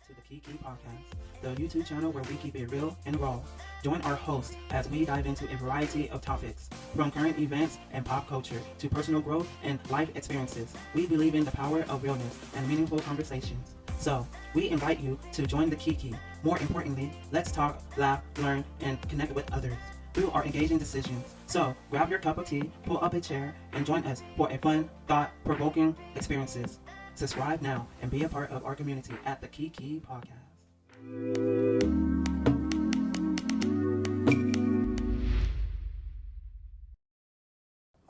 to the Kiki Podcast, the YouTube channel where we keep it real and raw. Join our hosts as we dive into a variety of topics, from current events and pop culture to personal growth and life experiences. We believe in the power of realness and meaningful conversations. So, we invite you to join the Kiki. More importantly, let's talk, laugh, learn, and connect with others through our engaging decisions. So, grab your cup of tea, pull up a chair, and join us for a fun, thought-provoking experiences. Subscribe now and be a part of our community at the Kiki Podcast.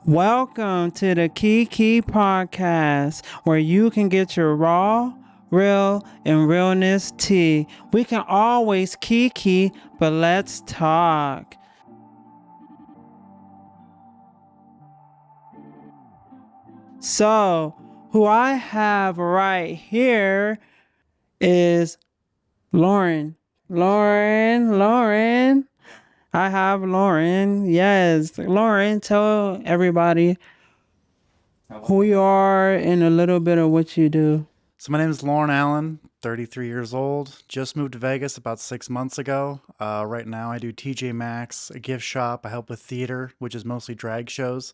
Welcome to the Kiki Podcast, where you can get your raw, real, and realness tea. We can always Kiki, but let's talk. So, who I have right here is Loren. Loren. I have Loren. Yes, Loren, tell everybody who you are and a little bit of what you do. So my name is Loren Allen, 33 years old. Just moved to Vegas about 6 months ago. Right now I do TJ Maxx, a gift shop. I help with theater, which is mostly drag shows.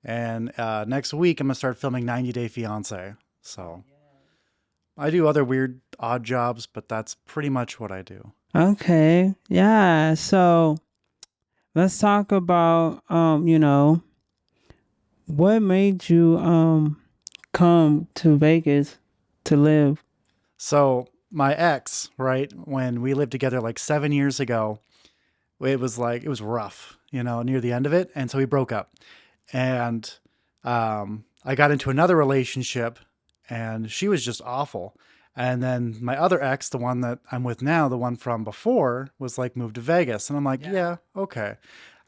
And next week I'm going to start filming 90 Day Fiancé. So I do other weird, odd jobs, but that's pretty much what I do. Okay. Yeah. So let's talk about, what made you come to Vegas to live? So my ex, right, when we lived together like 7 years ago, it was rough, near the end of it. And so we broke up. And I got into another relationship and she was just awful. And then my other ex, the one that I'm with now, the one from before, was like, moved to Vegas. And I'm like, yeah, okay.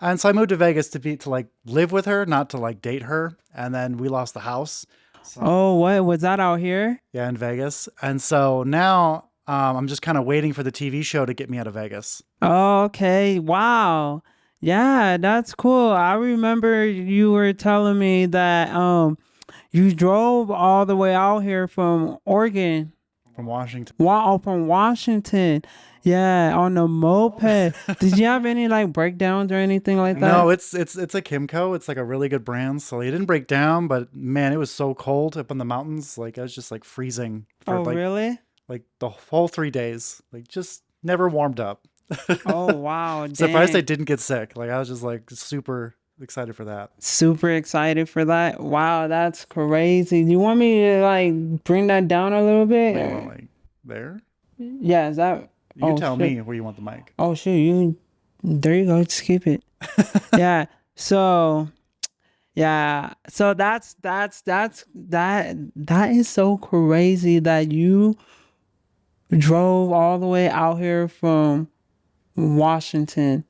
And so I moved to Vegas to like live with her, not to like date her. And then we lost the house. So, Oh, what was that out here? yeah, in Vegas. And so now I'm just kind of waiting for the TV show to get me out of Vegas. Oh, okay. Wow. Yeah, that's cool. I remember you were telling me that you drove all the way out here from Oregon. From Washington. Wow, from Washington. Yeah, on the moped. Did you have any like breakdowns or anything like that? No, it's a Kimco. It's like a really good brand. So it didn't break down, but man, it was so cold up in the mountains. Like I was just like freezing for Oh, really? like the whole 3 days. Like just never warmed up. Oh, wow. Surprised I Dang. didn't get sick. Like I was just like super excited for that. Super excited for that. Wow, that's crazy. You want me to like bring that down a little bit? Wait, well, like there? Yeah, is that? You Oh, tell shit. me where you want the mic. Oh, shoot. There you go. Just keep it. Yeah. So, yeah. So that is so crazy that you drove all the way out here from Washington.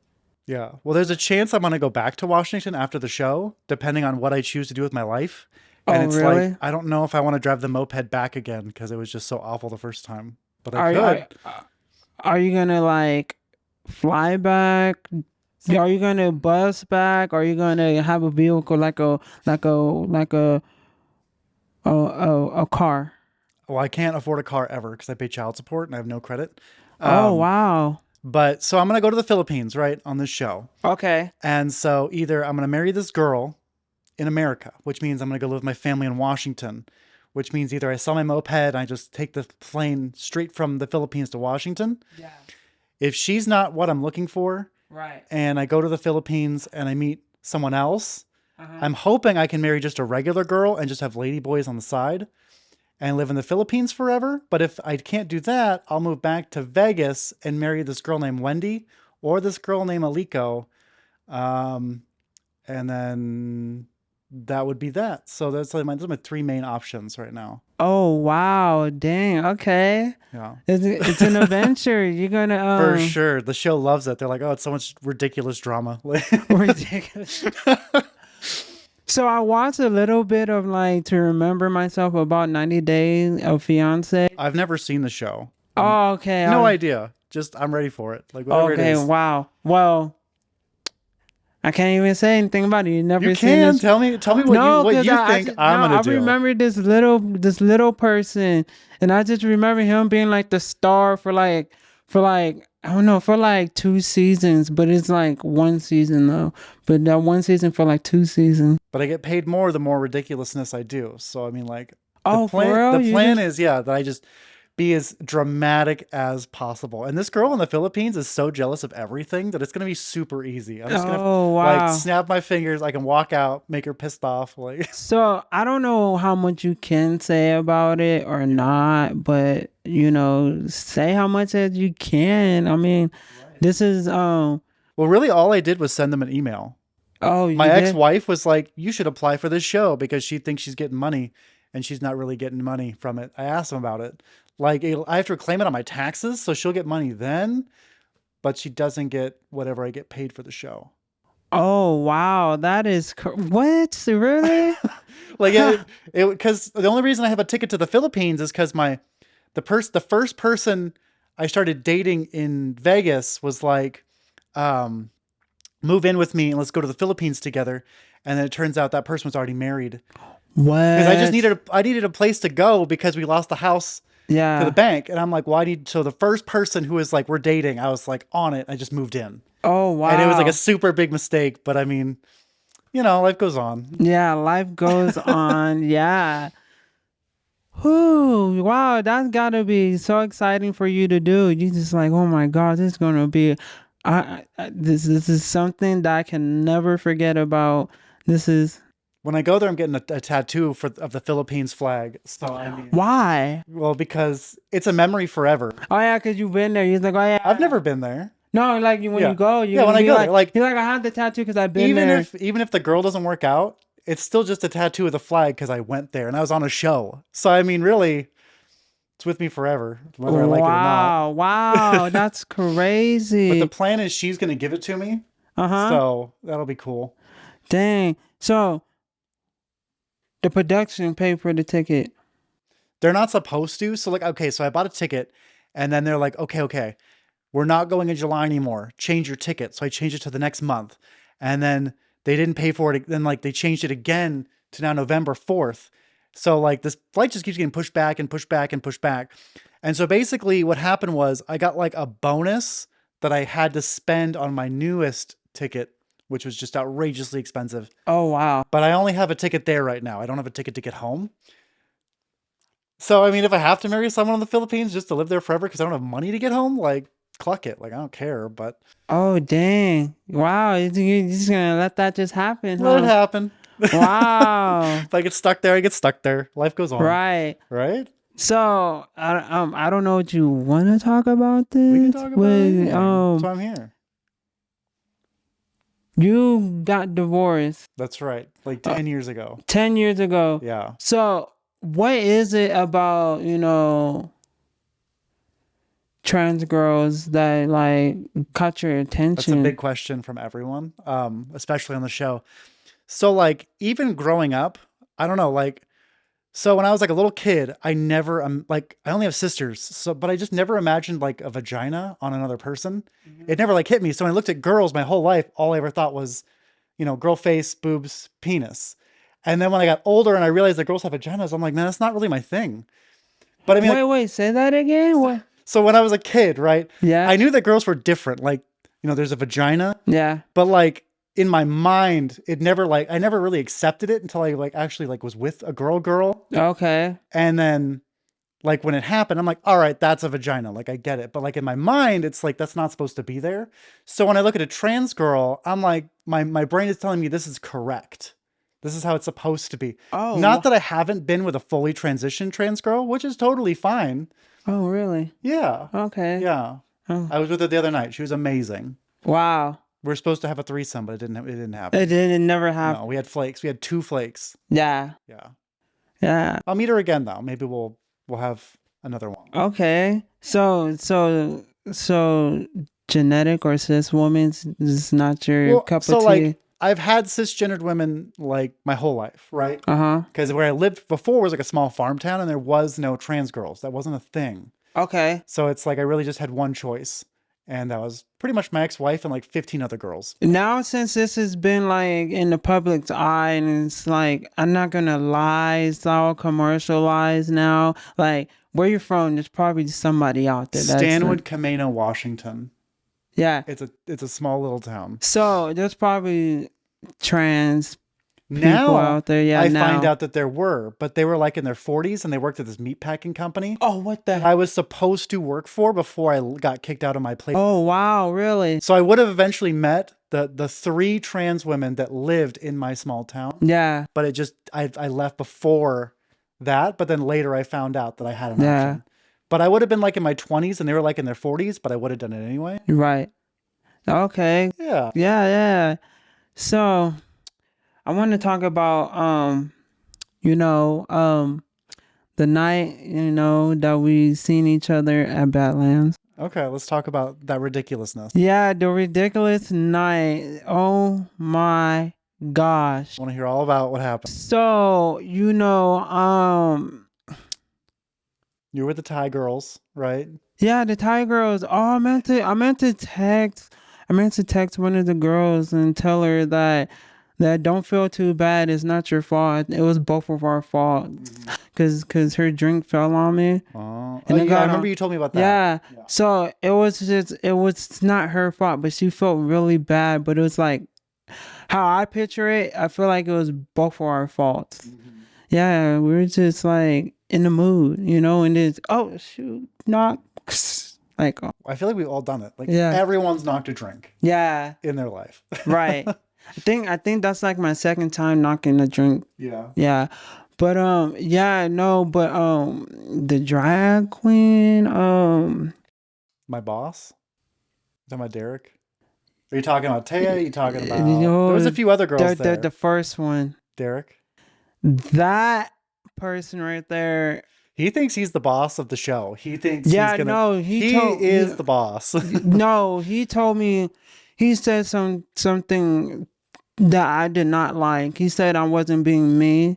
Yeah. Well, there's a chance I'm going to go back to Washington after the show, depending on what I choose to do with my life. And Oh, it's really? like, I don't know if I want to drive the moped back again because it was just so awful the first time. But I could. Are you gonna like fly back? Are you gonna bus back? Are you gonna have a vehicle like a car? Well, I can't afford a car ever because I pay child support and I have no credit. Oh, wow. But so I'm going to go to the Philippines, right, on this show. Okay. And so either I'm going to marry this girl in America, which means I'm going to go live with my family in Washington, which means either I sell my moped and I just take the plane straight from the Philippines to Washington. Yeah. If she's not what I'm looking for, Right. and I go to the Philippines and I meet someone else, I'm hoping I can marry just a regular girl and just have lady boys on the side and live in the Philippines forever. But if I can't do that, I'll move back to Vegas and marry this girl named Wendy or this girl named Aliko. And then that would be that. So those are my 3 main options right now. Oh, wow. Dang. Okay. Yeah. It's an adventure. You're gonna For sure. The show loves it. They're like, oh, it's so much ridiculous drama. ridiculous. So I watched a little bit of like to remember myself about 90 Days of Fiance. I've never seen the show. Oh, okay. No idea. Just I'm ready for it. Like whatever it is. Wow. Well, I can't even say anything about it. You You never seen can this. tell me No, what cause you I think just I'm no. gonna I do. remember this little person, and I just remember him being like the star for like I don't know for like 2 seasons, but it's like one season though. But that one season for like 2 seasons. But I get paid more the more ridiculousness I do. So I mean, like Oh, for the real? You plan just is that I just be as dramatic as possible. And this girl in the Philippines is so jealous of everything that it's gonna be super easy. I'm just gonna oh like wow. snap my fingers. I can walk out, make her pissed off. Like So I don't know how much you can say about it or not, but say how much as you can. I mean, right. this is Well, really, all I did was send them an email. oh My you did? ex-wife was like, "You should apply for this show because she thinks she's getting money, and she's not really getting money from it." I asked them about it. Like, I have to claim it on my taxes, so she'll get money then, but she doesn't get whatever I get paid for the show. Oh wow, that is what? Really? Like, it because the only reason I have a ticket to the Philippines is because the first person I started dating in Vegas was like, um, move in with me and let's go to the Philippines together. And then it turns out that person was already married because What? I needed a place to go because we lost the house to the Yeah. bank. And I'm like, well, I need, so the first person who was like, we're dating, I was like on it. I just moved in Oh and it was like a wow. super big mistake. But I mean, life goes on. Yeah, life goes on. Yeah. Whew, wow, that's gotta be so exciting for you to do. You just like, oh my God, this is gonna be, this is something that I can never forget about. This is When I go there, I'm getting a tattoo of the Philippines flag. So I mean, why? well, because it's a memory forever. Oh yeah, cause you've been there. You're like, oh I've yeah. never been there. No, like when you Yeah. go, you're Yeah, when gonna I be go there, like, like you're like, I have the tattoo because I've been there. even if the girl doesn't work out, it's still just a tattoo of the flag because I went there and I was on a show. So I mean, really, it's with me forever, whether I like it or not. Wow, wow, that's But the crazy. plan is she's gonna give it to me, Uh-huh. so that'll be cool. Dang. So the production paid for the ticket. They're not supposed to. So like, okay, so I bought a ticket, and then they're like, okay, we're not going in July anymore. Change your ticket. So I changed it to the next month, and then they didn't pay for it. Then like they changed it again to now November 4th. So like this flight just keeps getting pushed back and pushed back and pushed back. And so basically what happened was I got like a bonus that I had to spend on my newest ticket, which was just outrageously expensive. Oh wow. But I only have a ticket there right now. I don't have a ticket to get home. So I mean, if I have to marry someone in the Philippines just to live there forever because I don't have money to get home, like cluck it. Like I don't care, but Oh dang. Wow. You're just gonna let that just happen, let it huh? happen. Wow. If I get stuck there, I get stuck there. Life goes on, Right. right? So I don't know what you want to talk about We can this, talk about but anything. That's why I'm here. you got divorced That's right. Like uh, 10 years ago. 10 years ago. Yeah. So what is it about trans girls that like caught your That's a big attention? question from everyone, especially on the show. So like even growing up, I don't know, like so when I was like a little kid, I never like I only have sisters, so but I just never imagined like a vagina on another person. It never like hit me. So when I looked at girls my whole life, all I ever thought was, girl face, boobs, penis. And then when I got older and I realized that girls have vaginas, I'm like, man, that's not really my thing. But I mean, like, Wait, say that again. What? so when I was a kid, right, Yeah. I knew that girls were different. Like, there's a vagina, Yeah. but like in my mind, it never like I never really accepted it until I like actually like was with a girl. Okay. And then like when it happened, I'm like, all right, that's a vagina. Like I get it. But like in my mind, it's like that's not supposed to be there. So when I look at a trans girl, I'm like, my brain is telling me this is correct. This is how it's supposed to be. Not Oh. that I haven't been with a fully transitioned trans girl, which is totally fine. Oh, really? Yeah. Okay. Yeah. Oh. I was with her the other night. She was amazing. Wow. We were supposed to have a threesome, but it didn't It happen. didn't never No, happen. we had flakes. We had 2 flakes. Yeah. Yeah. Yeah. I'll meet her again though. Maybe we'll have another one. Okay. So genetic or cis woman's is not your Well, cup so of like tea. I've had cisgendered women like my whole life, right? Uh-huh. Because where I lived before was like a small farm town and there was no trans girls. That wasn't a thing. Okay. So it's like I really just had one choice. And that was pretty much my ex-wife and like 15 other girls. Now, since this has been like in the public's eye, and it's like, I'm not gonna lie, it's all commercialized now. Like, where you're from, there's probably somebody out there that's Stanwood, Camino, Washington. yeah. It's a small little town. So there's probably trans people Now out there. Yeah, I now. find out that there were, but they were like in their 40s and they worked at this meatpacking company Oh, what the? I was supposed to work for before I got kicked out of my place. Oh, wow, really? So I would have eventually met the 3 trans women that lived in my small town, Yeah, but it just I left before that, but then later I found out that I had an Yeah. option. But I would have been like in my 20s and they were like in their 40s, but I would have done it anyway. right. Okay. Yeah. Yeah. So I want to talk about the night, that we seen each other at Badlands. Okay, let's talk about that ridiculousness. Yeah, the ridiculous night. Oh my gosh. I want to hear all about what happened. So, You were with the Thai girls, right? yeah, the Thai girls. Oh, I meant to text one of the girls and tell her that don't feel too bad. It's not your fault. It was both of our fault. Cause her drink fell on me. Oh, And it yeah, got I remember on- you told me about that. Yeah. So it was not her fault, but she felt really bad. But it was like how I picture it. I feel like it was both of our faults. Yeah, we were just like in the mood, and it's oh shoot, knock, like I feel like we've all done it. Like Yeah. everyone's knocked a drink yeah, in their life. right. I think that's like my second time knocking a drink. Yeah. Yeah. But the drag queen, My boss? You talking about Derek? Are you talking about Taya? Are you talking about No, there was a few other girls there. the first one, Derek? that person right there. He thinks he's the boss of the show. He thinks Yeah, he's gonna no, he is the boss. No, he told me, he said something that I did not like. He said I wasn't being me.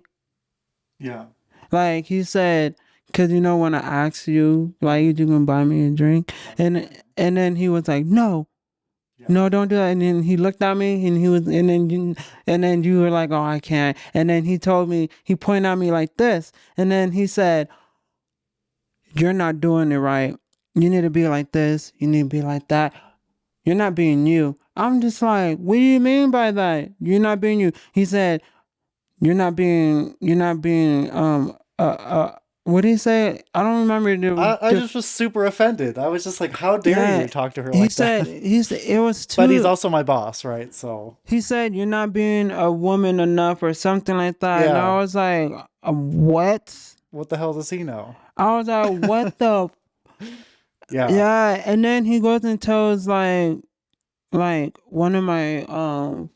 Yeah. Like he said, because when I asked you, like, you gonna buy me a drink, and then he was like, no, no, don't do that. And then he looked at me, and then you were like, oh, I can't. And then he told me, he pointed at me like this, and then he said, you're not doing it right. You need to be like this. You need to be like that. You're not being you. I'm just like, what do you mean by that? You're not being you. He said, you're not being what did he say? I don't remember. I just was super offended. I was just like, how dare you talk to her he like said, that? He said it was too. But he's also my boss, right? So He said you're not being a woman enough or something like that. And Yeah. I was like, what? what the hell does he know? I was like, what the? Yeah. Yeah. And then he goes and tells like one of my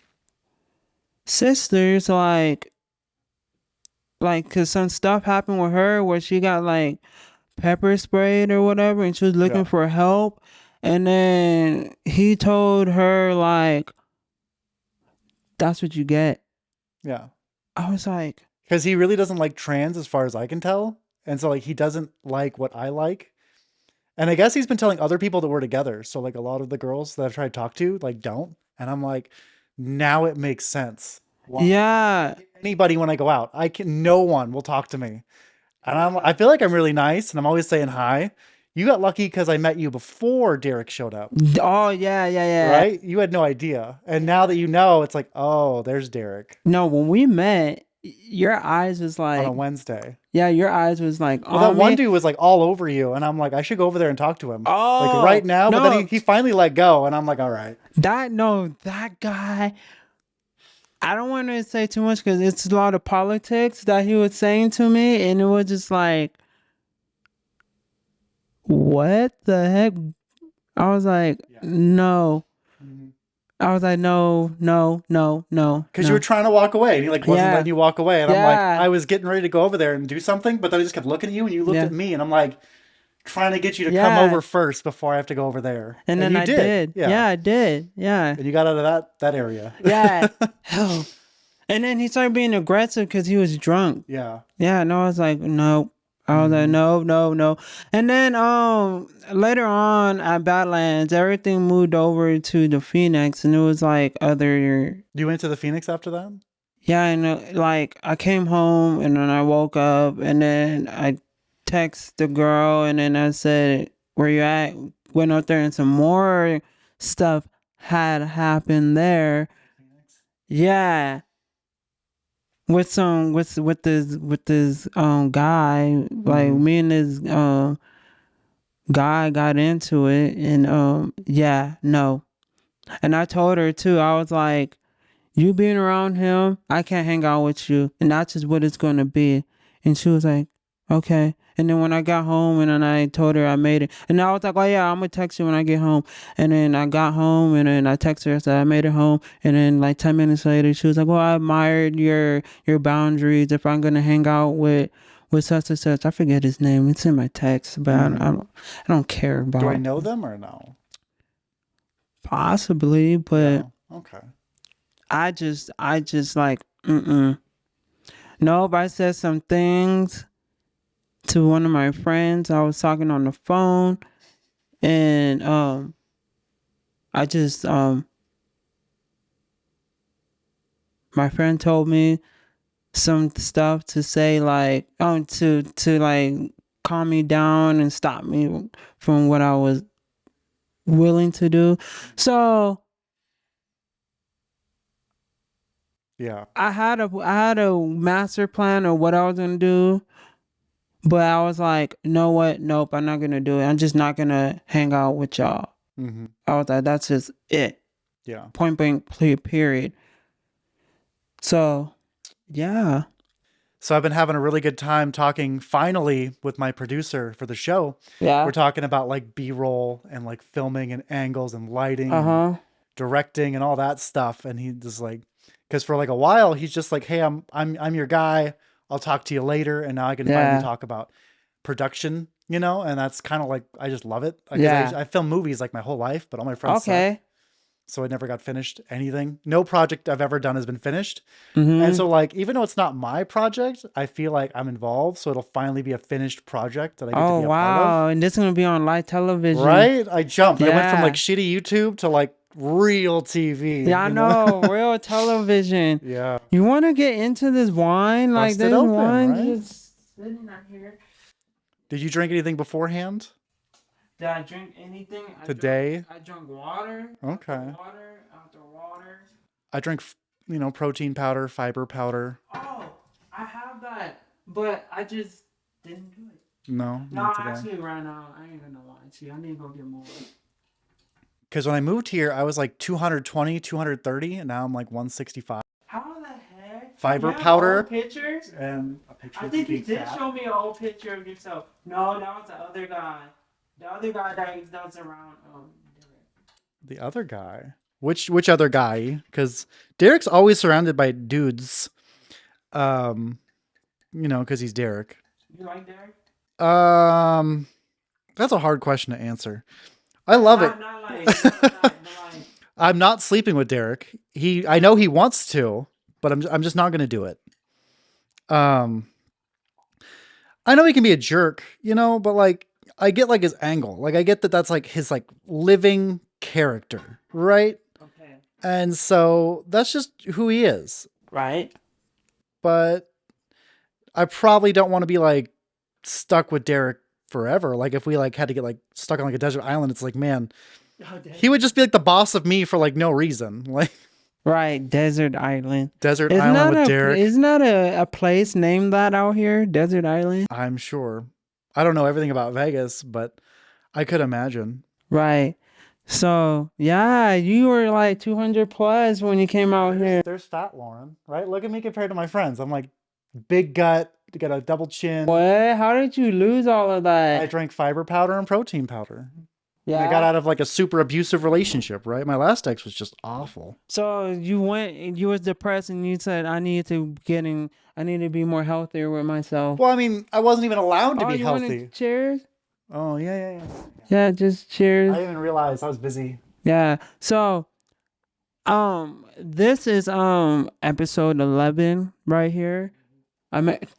sisters like because some stuff happened with her where she got like pepper sprayed or whatever, and she was looking Yeah. for help, and then he told her like, that's what you get. Yeah. I was like, Because he really doesn't like trans as far as I can tell. And so like he doesn't like what I like. And I guess he's been telling other people that we're together. So like a lot of the girls that I've tried to talk to like don't. And I'm like, now it makes sense. Why? yeah, Anybody when I go out, no one will talk to me. And I feel like I'm really nice and I'm always saying hi. You got lucky because I met you before Derek showed up. oh yeah. Right? You had no idea. And now that you know, it's like, oh, there's Derek No, when we met, your eyes was on a like, Wednesday. yeah, your eyes was like, Well, that one dude was like all over you, and I'm like, I should go over there and talk to him. Oh, like right now, but no. then he finally let go, and I'm like, all right. That guy. I don't want to say too much because it's a lot of politics that he was saying to me, and it was just like, what the heck? I was like, Yeah. no. I was like, no. Because you were trying to walk away, and he like wasn't Yeah. letting you walk away, and I'm Yeah. like, I was getting ready to go over there and do something, but then I just kept looking at you, and you looked Yeah. at me, and I'm like, trying to get you to Yeah. come over first before I have to go over there. And then you I did. Yeah, I did. Yeah. And you got out of that area. Yeah. And then he started being aggressive because he was drunk. Yeah. Yeah, and I was like, no. I was like, no, no, no. And then later on at Badlands, everything moved over to the Phoenix, and it was like other. You went to the Phoenix after that? Yeah, and like I came home and then I woke up and then I text the girl and then I said, "Where you at?" Went out there and some more stuff had happened there. Yeah, with this guy, like me and this guy got into it and yeah, no. And I told her too. I was like, you being around him, I can't hang out with you. And that's just what it's going to be. And she was like, okay. And then when I got home and then I told her I made it. And I was like, oh yeah, I'm going to text you when I get home. And then I got home and then I texted her, I said I made it home. And then like 10 minutes later, she was like, well, I admired your boundaries. If I'm going to hang out with such and such, I forget his name. It's in my text, but I don't care about. Do I know them or no? Possibly, but Yeah. Okay. I just like, Nope, I said some things to one of my friends. I was talking on the phone and I just my friend told me some stuff to say like to like calm me down and stop me from what I was willing to do. So Yeah. I had a master plan of what I was gonna do, but I was like, you know what? Nope, I'm not gonna do it. I'm just not gonna hang out with y'all. Mm-hmm. I was like, that's just it. Yeah. Point blank, period. So, yeah. So I've been having a really good time talking finally with my producer for the show. Yeah. We're talking about like B-roll and like filming and angles and lighting Uh-huh. and directing and all that stuff. And he just like, because for like a while he's just like, hey, I'm your guy. I'll talk to you later. And now I can finally talk about production, you know. And that's kind of like, I just love it. Like, I film movies like my whole life, but all my friends suck. So I never got finished anything. No project I've ever done has been finished. And so like, even though it's not my project, I feel like I'm involved. So it'll finally be a finished project that I get to be a part of. And this is going to be on live television. Right? I jumped. I went from like shitty YouTube to like real TV. Yeah, I know. Real television. Yeah. You want to get into this wine? Like Bust it this open, wine right? just sitting out here. Did you drink anything beforehand Did I drink anything? today? I drank water. Okay. After water. I drank, protein powder, fiber powder. Oh, I have that, but I just didn't do it. No, No, not today. actually, right now, I ain't gonna lie to you. I need to go get more. Because when I moved here, I was like 220, 230, and now I'm like 165. How the heck? Fiber powder. Pictures? And a picture I of think you being did fat. show me an old picture of yourself. No, that was the other guy. The other guy that was around. The other guy. Which other guy? Because Derek's always surrounded by dudes. Because he's Derek. You like Derek? That's a hard question to answer. I love it. Not like. I'm not sleeping with Derek. I know he wants to, but I'm just not gonna do it. I know he can be a jerk, but like I get like his angle. Like I get that that's like his like living character, right? Okay. And so that's just who he is. Right. But I probably don't want to be like stuck with Derek forever. Like if we like had to get like stuck on like a desert island, it's like, man, he would just be like the boss of me for like no reason. Like right, desert island. Desert island with Derek. Isn't that a place named that out here? Desert Island? I'm sure. I don't know everything about Vegas, but I could imagine. Right. So, yeah, you were like 200 plus when you came out here. There's fat Loren, right? Look at me compared to my friends. I'm like big gut, got a double chin. What? How did you lose all of that? I drank fiber powder and protein powder. Yeah. I got out of like a super abusive relationship, right? My last ex was just awful. So you was depressed and you said, I need to be more healthier with myself. Well, I mean, I wasn't even allowed to be healthy. Cheers? Oh, yeah. Yeah, just cheers. I didn't even realize I was busy. Yeah. So, this is episode 11 right here. I'm at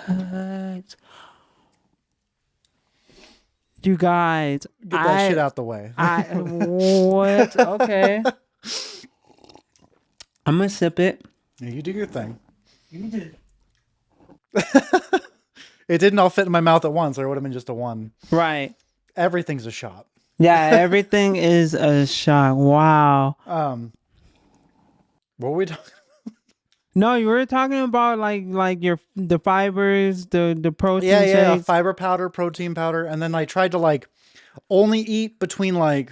what? You guys, Get that shit out the way. what? Okay. I'm gonna sip it. Yeah, you do your thing. You did. It didn't all fit in my mouth at once, or it would have been just a one. Right. Everything's a shot. Yeah, everything is a shock. Wow. What were we talking? No, you were talking about like the fibers, the protein Yeah, shakes. fiber powder, protein powder, and then I tried to like only eat between like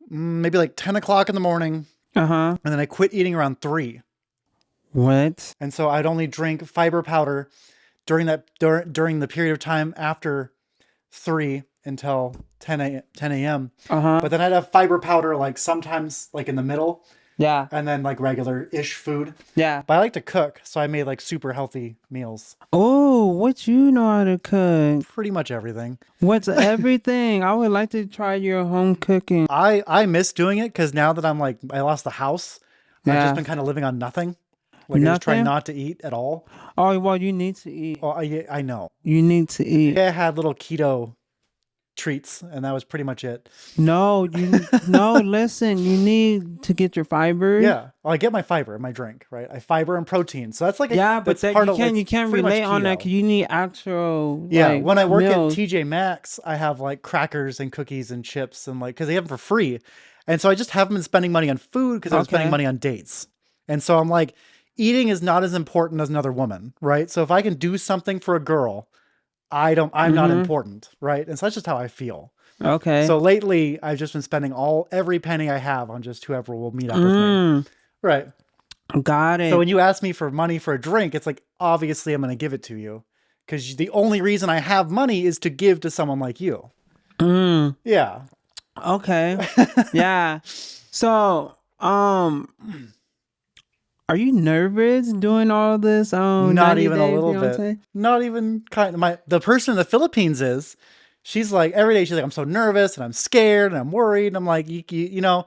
maybe like 10 o'clock in the morning, Uh-huh. and then I quit eating around 3. What? And so I'd only drink fiber powder during the period of time after 3 until 10 a.m. Uh-huh. But then I'd have fiber powder like sometimes like in the middle, Yeah. and then like regular-ish food. Yeah. But I like to cook, so I made like super healthy meals. Oh, what you know how to cook? Pretty much everything. What's everything? I would like to try your home cooking. I miss doing it because now that I lost the house, I've Yeah. just been kind of living on nothing. Like I just try Nothing? not to eat at all. Oh, well, you need to eat. Oh, I know. You need to eat. Yeah, I had little keto treats, and that was pretty much it. No, listen, you need to get your fiber. Yeah, well, I get my fiber in my drink, right? I fiber and protein, so that's like But that's that part you of can't like, you can't pretty much relate on that keto. because you need actual Yeah, like, when I work meals. at TJ Maxx, I have like crackers and cookies and chips and like because they have them for free, and so I just haven't been spending money on food because I was spending Okay. money on dates, and so I'm like, eating is not as important as another woman, right? So if I can do something for a girl, I'm not important, right? And so that's just how I feel. Okay. So lately, I've just been spending every penny I have on just whoever will meet up with me. Right. Got it. So when you ask me for money for a drink, it's like, obviously I'm going to give it to you because the only reason I have money is to give to someone like you. Yeah. Okay. Yeah. So, are you nervous doing all this? Not 90 even a Day little Fiancé? bit. Not even kind of the person in the Philippines is, she's like, every day she's like, I'm so nervous and I'm scared and I'm worried. And I'm like, you know,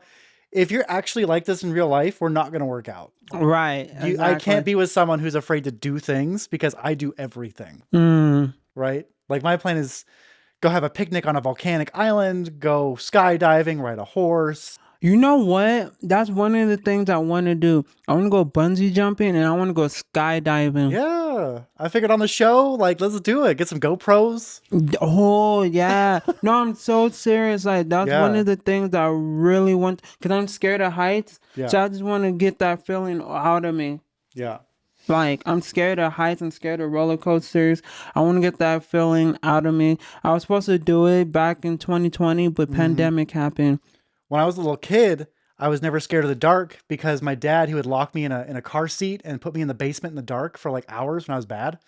if you're actually like this in real life, we're not going to work out. Right. I Exactly. can't be with someone who's afraid to do things because I do everything. Right? Like my plan is go have a picnic on a volcanic island, go skydiving, ride a horse. You know what? That's one of the things I want to do. I want to go bungee jumping and I want to go skydiving. Yeah. I figured on the show, like, let's do it. Get some GoPros. Oh, yeah. No, I'm so serious. Like, that's one Yeah. of the things that I really want. Because I'm scared of heights. Yeah. So I just want to get that feeling out of me. Yeah. Like, I'm scared of heights. I'm scared of roller coasters. I want to get that feeling out of me. I was supposed to do it back in 2020, but pandemic happened. When I was a little kid, I was never scared of the dark because my dad, he would lock me in a car seat and put me in the basement in the dark for like hours when I was bad.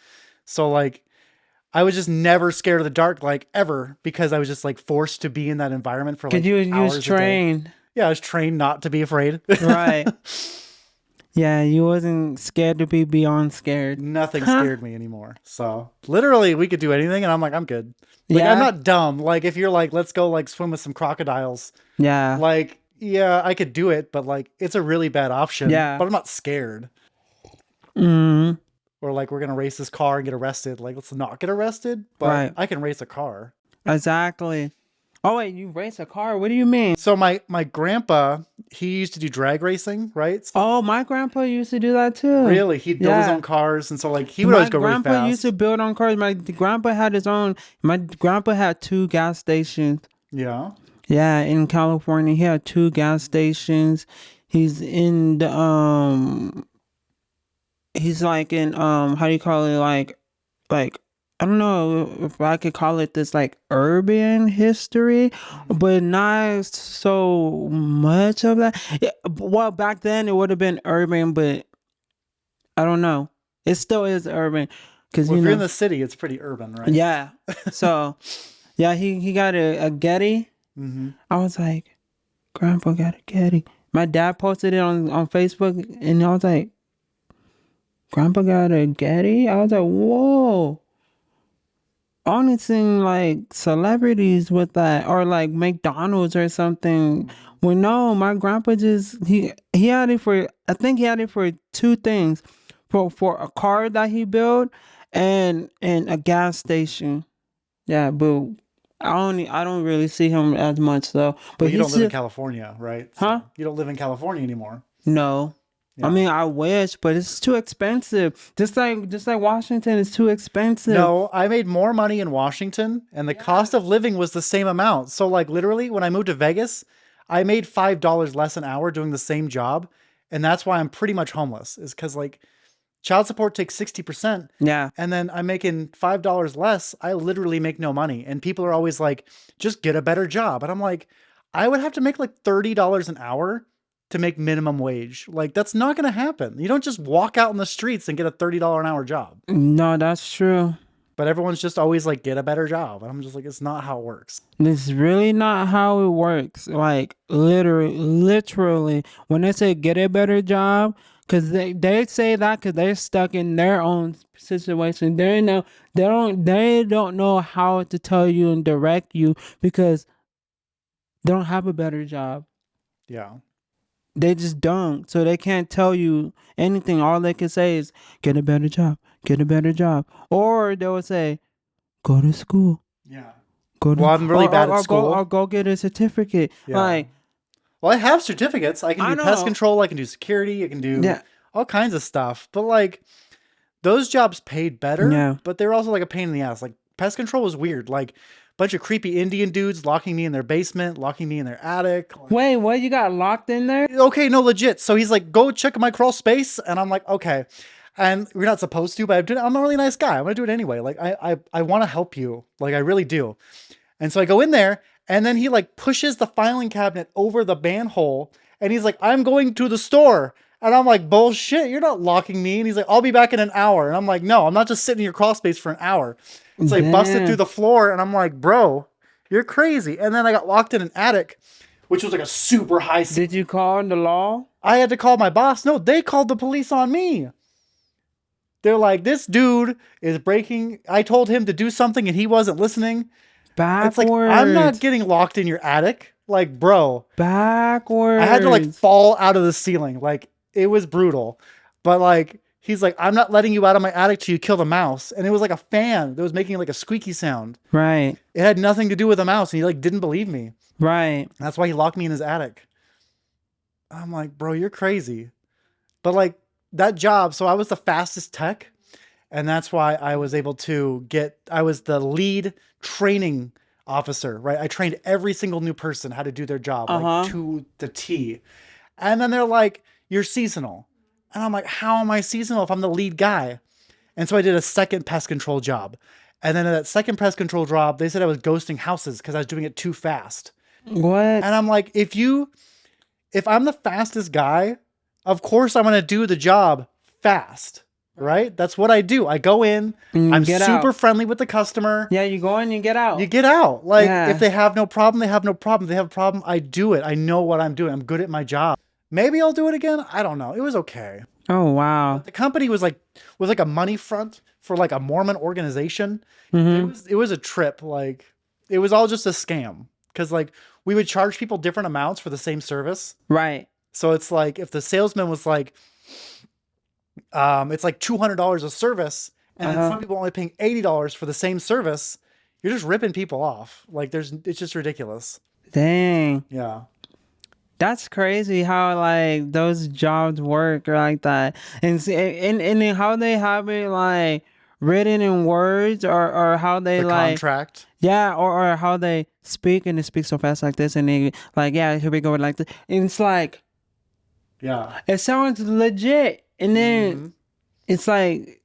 So like I was just never scared of the dark, like ever, because I was just like forced to be in that environment for like Because you hours was a day. trained. Yeah, I was trained not to be afraid. Right. Yeah, you wasn't scared to be beyond scared. Nothing scared me anymore. So literally we could do anything and I'm like, I'm good. Like Yeah? I'm not dumb. Like if you're like, let's go like swim with some crocodiles, Yeah. like, yeah, I could do it, but like it's a really bad option. Yeah. But I'm not scared. Mm. Or like we're gonna race this car and get arrested. Like let's not get arrested, but Right. I can race a car. Exactly. Oh, wait, you race a car? What do you mean? So my grandpa, he used to do drag racing, right? Oh, my grandpa used to do that too. Really, he'd build his Yeah. own cars, and so like he would always go really grandpa fast. used to build on cars. My grandpa had his own. My grandpa had 2 gas stations. Yeah. Yeah, in California, he had 2 gas stations. He's in the he's like in how do you call it, like I don't know if I could call it this like urban history, but not so much of that. Yeah, well, back then it would have been urban, but I don't know. It still is urban because Well, you if know. you're in the city, it's pretty urban, right? Yeah. So, yeah, he got a Getty. Mm-hmm. I was like, Grandpa got a Getty. My dad posted it on Facebook, and I was like, Grandpa got a Getty? I was like, whoa. I only seen like celebrities with that, or like McDonald's or something. Well, no, my grandpa just he had it for, I think he had it for 2 things, for a car that he built and a gas station. Yeah, but I don't really see him as much though. But But you don't he's live in still, California, right? huh? So you don't live in California anymore. No. I Yeah. mean, I wish, but it's too expensive. Just like Washington is too expensive. No, I made more money in Washington and the cost of living was the same amount. So like literally when I moved to Vegas, I made $5 less an hour doing the same job. And that's why I'm pretty much homeless, is because like child support takes 60%. Yeah. And then I'm making $5 less. I literally make no money. And people are always like, just get a better job. And I'm like, I would have to make like $30 an hour to make minimum wage. Like, that's not going to happen. You don't just walk out in the streets and get a $30 an hour job. No, that's true. But everyone's just always like, get a better job. And I'm just like, it's not how it works. This is really not how it works. Like literally, when they say get a better job, because they say that because they're stuck in their own situation. They don't know how to tell you and direct you because they don't have a better job. Yeah. They just don't. So they can't tell you anything. All they can say is get a better job, get a better job, or they will say go to school. Yeah. Go to, Well, I'm really bad at school. Go get a certificate. Yeah. Like, Well, I have certificates. I can I do pest know. control. I can do security. I can do Yeah. all kinds of stuff. But like, those jobs paid better. Yeah. But they were also like a pain in the ass. Like pest control was weird. Like bunch of creepy Indian dudes locking me in their basement, locking me in their attic. Like, Wait, what? You got locked in there? okay, no, legit. So he's like, go check my crawl space. And I'm like, okay. And we're not supposed to, but I'm a really nice guy. I'm going to do it anyway. Like, I want to help you. Like, I really do. And so I go in there and then he like pushes the filing cabinet over the manhole and he's like, I'm going to the store. And I'm like, bullshit, you're not locking me. And he's like, I'll be back in an hour. And I'm like, no, I'm not just sitting in your crawl space for an hour. So he busted Damn. through the floor and I'm like, bro, you're crazy. And then I got locked in an attic, which was like a super high. Did you call the law? I had to call my boss. No, they called the police on me. They're like, this dude is breaking. I told him to do something and he wasn't listening. Backwards. It's like, I'm not getting locked in your attic. Like, bro. Backwards. I had to like fall out of the ceiling. Like, it was brutal. But like, he's like, I'm not letting you out of my attic till you kill the mouse. And it was like a fan that was making like a squeaky sound. Right. It had nothing to do with the mouse. And he like didn't believe me. Right. That's why he locked me in his attic. I'm like, bro, you're crazy. But like that job, so I was the fastest tech. And that's why I was able to I was the lead training officer, right? I trained every single new person how to do their job, like to the T. And then they're like, you're seasonal. And I'm like, how am I seasonal if I'm the lead guy? And so I did a second pest control job. And then in that second pest control job, they said I was ghosting houses because I was doing it too fast. What? And I'm like, if I'm the fastest guy, of course I'm going to do the job fast, right? That's what I do. I go in, I'm super friendly with the customer. Yeah, you go in, you get out. You get out. Like, Yeah. if they have no problem, they have no problem. If they have a problem, I do it. I know what I'm doing. I'm good at my job. Maybe I'll do it again. I don't know. It was okay. Oh, wow. The company was like a money front for like a Mormon organization. Mm-hmm. It was a trip. Like, it was all just a scam. Because like we would charge people different amounts for the same service. Right. So it's like if the salesman was like, it's like $200 a service, and then some people are only paying $80 for the same service, you're just ripping people off. Like it's just ridiculous. Dang. Yeah. That's crazy how like those jobs work like that. And and how they have it like written in words or how they The like contract. yeah, or how they speak and they speak so fast like this and they like yeah, here we go like this. And it's like Yeah. it sounds legit. And then it's like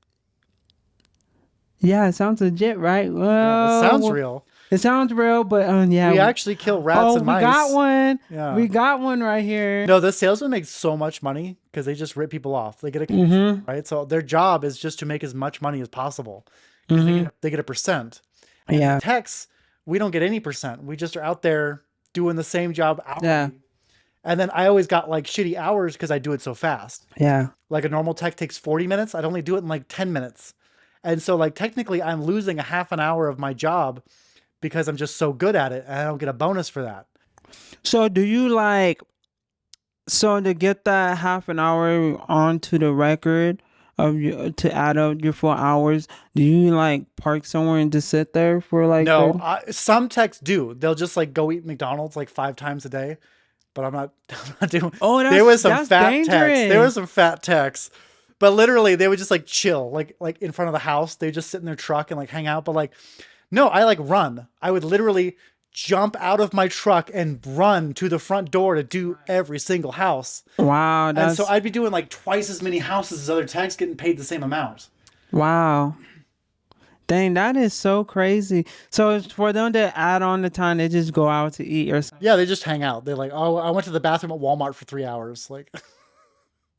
yeah, it sounds legit, right? Well, Yeah, it sounds real. It sounds real, but yeah. We actually kill rats and mice. we got one. Yeah. We got one right here. No, the salesman makes so much money because they just rip people off. They get a commission, right? So their job is just to make as much money as possible. They get a percent. And Yeah. the techs, we don't get any percent. We just are out there doing the same job hourly. Yeah. And then I always got like shitty hours because I do it so fast. Yeah. Like a normal tech takes 40 minutes. I'd only do it in like 10 minutes. And so like technically I'm losing a half an hour of my job because I'm just so good at it and I don't get a bonus for that. So do you like so to get that half an hour onto the record, of your to add up your full hours? Do you like park somewhere and just sit there for like No, 30? some techs do. They'll just like go eat McDonald's like 5 times a day. But I'm not, I'm not doing. Oh, There was some that's fat techs. There was dangerous. some fat techs. But literally, they would just like chill, like in front of the house. They just sit in their truck and like hang out. But like, no, I like run. I would literally jump out of my truck and run to the front door to do every single house. Wow, And so that's I'd be doing like twice as many houses as other techs, getting paid the same amount. wow. Dang, that is so crazy. So it's for them to add on the time, they just go out to eat or something. Yeah, they just hang out. They're like, oh, I went to the bathroom at Walmart for 3 hours. Like,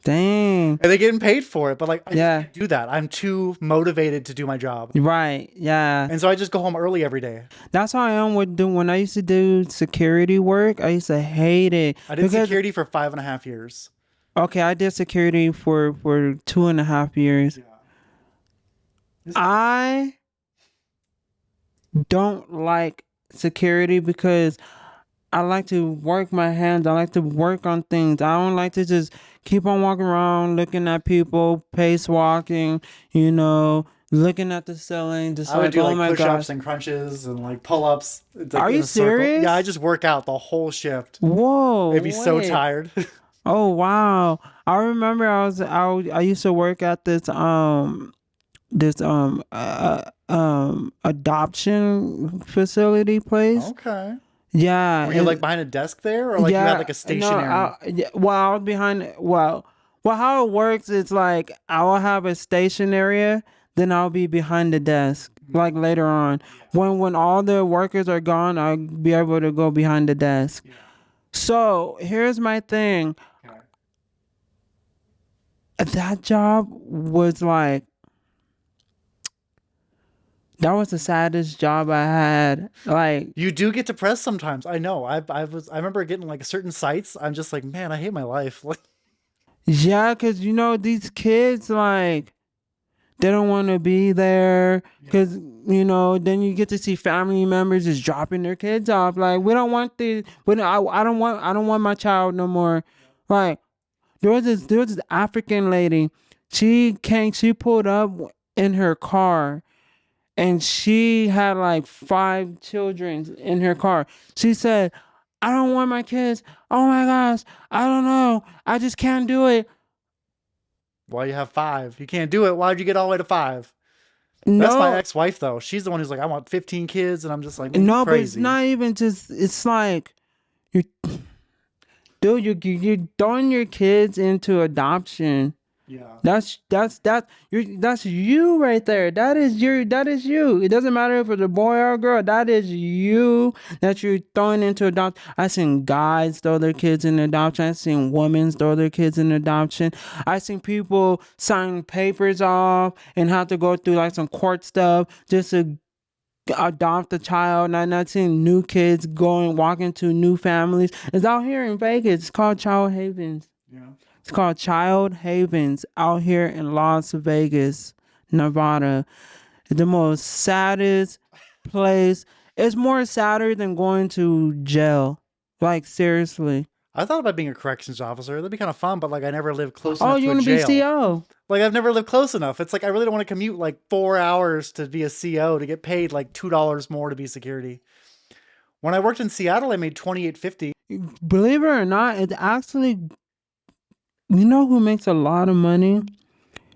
Dang. and they're getting paid for it. But like, I just Yeah. can't do that. I'm too motivated to do my job. Right. Yeah. And so I just go home early every day. That's how I am with doing when I used to do security work. I used to hate it I did because security for 5.5 years. okay, I did security for 2.5 years. I don't like security because I like to work my hands. I like to work on things. I don't like to just keep on walking around looking at people, pace walking, looking at the ceiling, just I would like, do oh like my push-ups gosh. and crunches and like pull-ups. It's like Are in you a circle. serious? Yeah, I just work out the whole shift. Whoa, It'd be so wait. tired. Oh wow. I remember I used to work at this adoption facility place. Okay. Yeah. Were you and- like behind a desk there, or like you had like a stationary? Well, I was behind. Well, how it works is like I will have a station area, then I'll be behind the desk. Like later on, when all the workers are gone, I'll be able to go behind the desk. So here's my thing. Okay. That job was like that was the saddest job I had. Like You do get depressed sometimes. I know. I remember getting like certain sites. I'm just like, man, I hate my life. Like, yeah, cause these kids like they don't want to be there because then you get to see family members just dropping their kids off like we don't want I don't want my child no more. Like there was this African lady, she pulled up in her car and she had like 5 children in her car. She said, I don't want my kids. Oh my gosh, I don't know, I just can't do it. why you have 5? You can't do it. Why'd you get all the way to 5? That's my No, ex-wife though. She's the one who's like, I want 15 kids, and I'm just like, man, you're no, but it's crazy. not even just. It's like you, dude, you're throwing your kids into adoption. Yeah. That's you right there. That is you. It doesn't matter if it's a boy or a girl. That is you that you're throwing into adoption. I seen guys throw their kids in adoption. I seen women throw their kids in adoption. I seen people sign papers off and have to go through like some court stuff just to adopt a child. And I've seen new kids walking to new families. It's out here in Vegas. It's called Child Havens. Yeah. It's called Child Havens out here in Las Vegas, Nevada. The most saddest place. It's more sadder than going to jail. Like seriously. I thought about being a corrections officer. That'd be kind of fun, but like I never lived close Oh, enough you to a want to be jail. CO? Like I've never lived close enough. It's like I really don't want to commute like 4 hours to be a CO to get paid like $2 more to be security. When I worked in Seattle, I made $28.50. Believe it or not, it's actually. You know who makes a lot of money?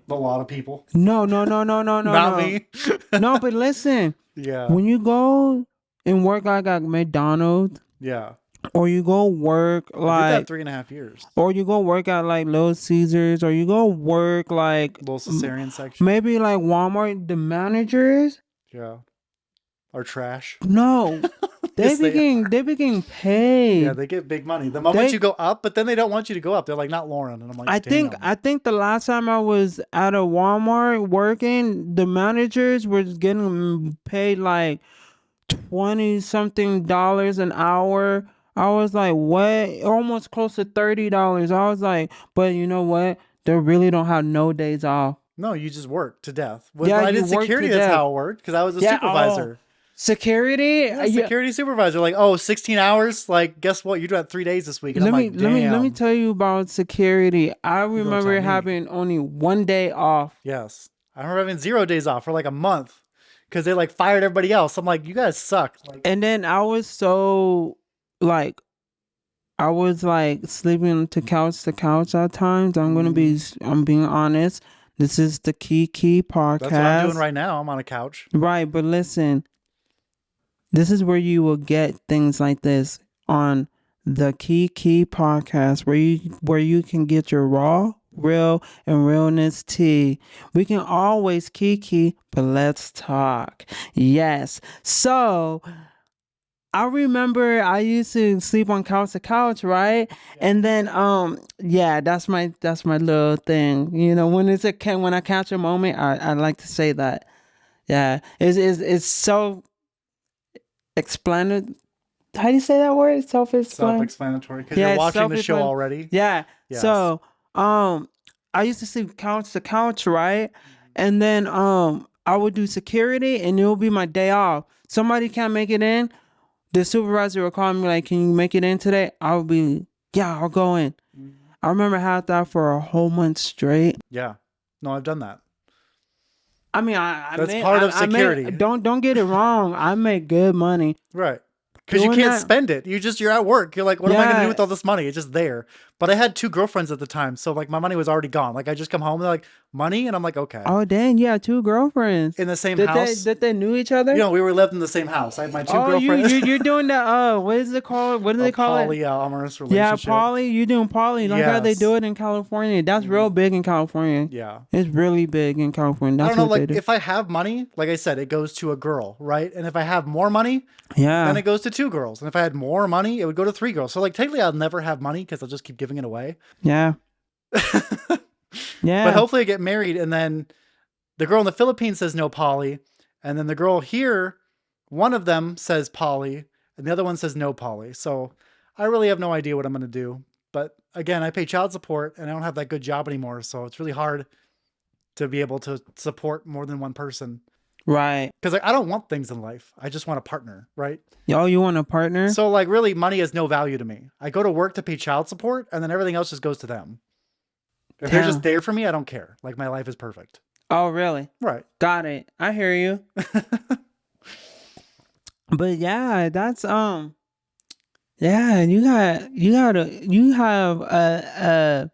A lot of people. No. Not me. No, but listen. Yeah. When you go and work like at McDonald's, Yeah. or you go work I did like, that 3.5 years. or you go work at like Little Caesars, or you go work like Little cesarean section. maybe like Walmart, the managers, Yeah. Are trash. no, Yes, they they be getting paid. Yeah, they get big money. The moment They- you go up, but then they don't want you to go up. They're like, not Loren. And I'm like, I damn. think the last time I was at a Walmart working, the managers were getting paid like 20 something dollars an hour. I was like, what? Almost close to $30. I was like, but you know what? They really don't have no days off. No, you just work to death. When Yeah, I you did work security, to that's death. how it worked because I was a Yeah, supervisor. Security? Yeah, security supervisor. Like, oh, 16 hours. Like, guess what? You do that 3 days this week. And I'm like, Let me damn. tell you about security. I You gonna remember tell me. having only 1 day off. Yes. I remember having 0 days off for like a month because they like fired everybody else. I'm like, you guys suck. Like, And then I was so like I was like sleeping to couch at times. I'm being honest. This is the Key podcast. that's what I'm doing right now. I'm on a couch. Right, but listen, this is where you will get things like this on the Key podcast, where you can get your raw, real, and realness tea. We can always kiki, but let's talk. Yes. So I remember I used to sleep on couch to couch, right? And then yeah, that's my little thing. You know, when when I catch a moment, I like to say that. Yeah. It's so explanatory. How do you say that word? Self-explanatory. Because you're watching the show already. Yeah. Yes. So I used to sleep couch to couch, right? And then I would do security and it will be my day off. Somebody can't make it in. The supervisor will call me like, "Can you make it in today?" I'll be, "Yeah, I'll go in." I remember I had that for a whole month straight. Yeah. No, I've done that. I mean, That's part of security. Don't get it wrong. I make good money. Right. Because you can't spend it. You're at work. You're like, what am I going to do Yeah. with all this money? It's just there. But I had 2 girlfriends at the time. So like my money was already gone. Like I just come home and they're like, money? And I'm like, okay. Oh, dang. You had 2 girlfriends. In the same Did house. they knew each other? You know, we lived in the same house. I had my 2 girlfriends. You're doing that. What is it called? What do they call it? Polyamorous relationship. Yeah, poly. You're doing poly. Like how they Yes. do it in California. That's real big in California. Yeah. It's really big in California. That's I don't know, what they like do. if I have money, like I said, it goes to a girl, right? And if I have more money, Yeah. then it goes to 2 girls. And if I had more money, it would go to 3 girls. So like technically I'll never have money because I'll just keep giving it away. Yeah. Yeah. But hopefully I get married and then the girl in the Philippines says no poly. And then the girl here, one of them says poly and the other one says no poly. So I really have no idea what I'm going to do. But again, I pay child support and I don't have that good job anymore. So it's really hard to be able to support more than one person. Right. Because like, I don't want things in life. I just want a partner, right? Oh, you want a partner? So like really money has no value to me. I go to work to pay child support and then everything else just goes to them. If they're just there for me, I don't care. Like my life is perfect. Oh, really? Right. Got it. I hear you. But yeah, that's yeah, you have a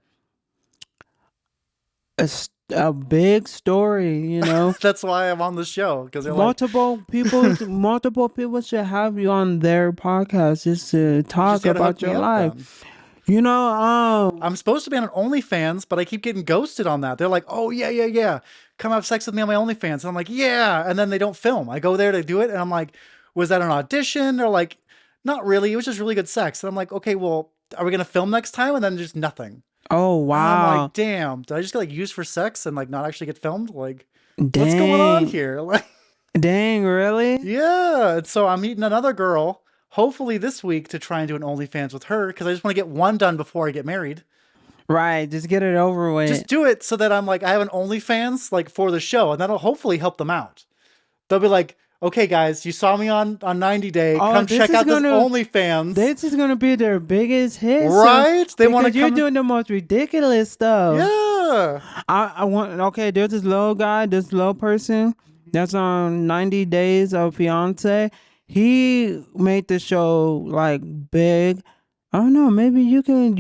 big story, you know. That's why I'm on the show because they're multiple people should have you on their podcast just to talk about your life. Then. You know, I'm supposed to be on an OnlyFans, but I keep getting ghosted on that. They're like, "Oh yeah, come have sex with me on my OnlyFans," and I'm like, "Yeah," and then they don't film. I go there to do it, and I'm like, "Was that an audition?" Or like, "Not really. It was just really good sex." And I'm like, "Okay, well, are we gonna film next time?" And then just nothing. Oh wow! And I'm like, "Damn, did I just get like used for sex and like not actually get filmed? Like, dang. What's going on here?" Like, dang, really? Yeah. And so I'm meeting another girl. Hopefully this week to try and do an OnlyFans with her because I just want to get one done before I get married. Right, just get it over with. Just do it so that I'm like I have an OnlyFans like for the show, and that'll hopefully help them out. They'll be like, "Okay, guys, you saw me on 90 Day. Come check out this OnlyFans." This is gonna be their biggest hit, right? They want to. You're doing the most ridiculous stuff. Yeah. I want. Okay, there's this little guy, this little person that's on 90 Days of Fiance. He made the show like big. I don't know. Maybe you can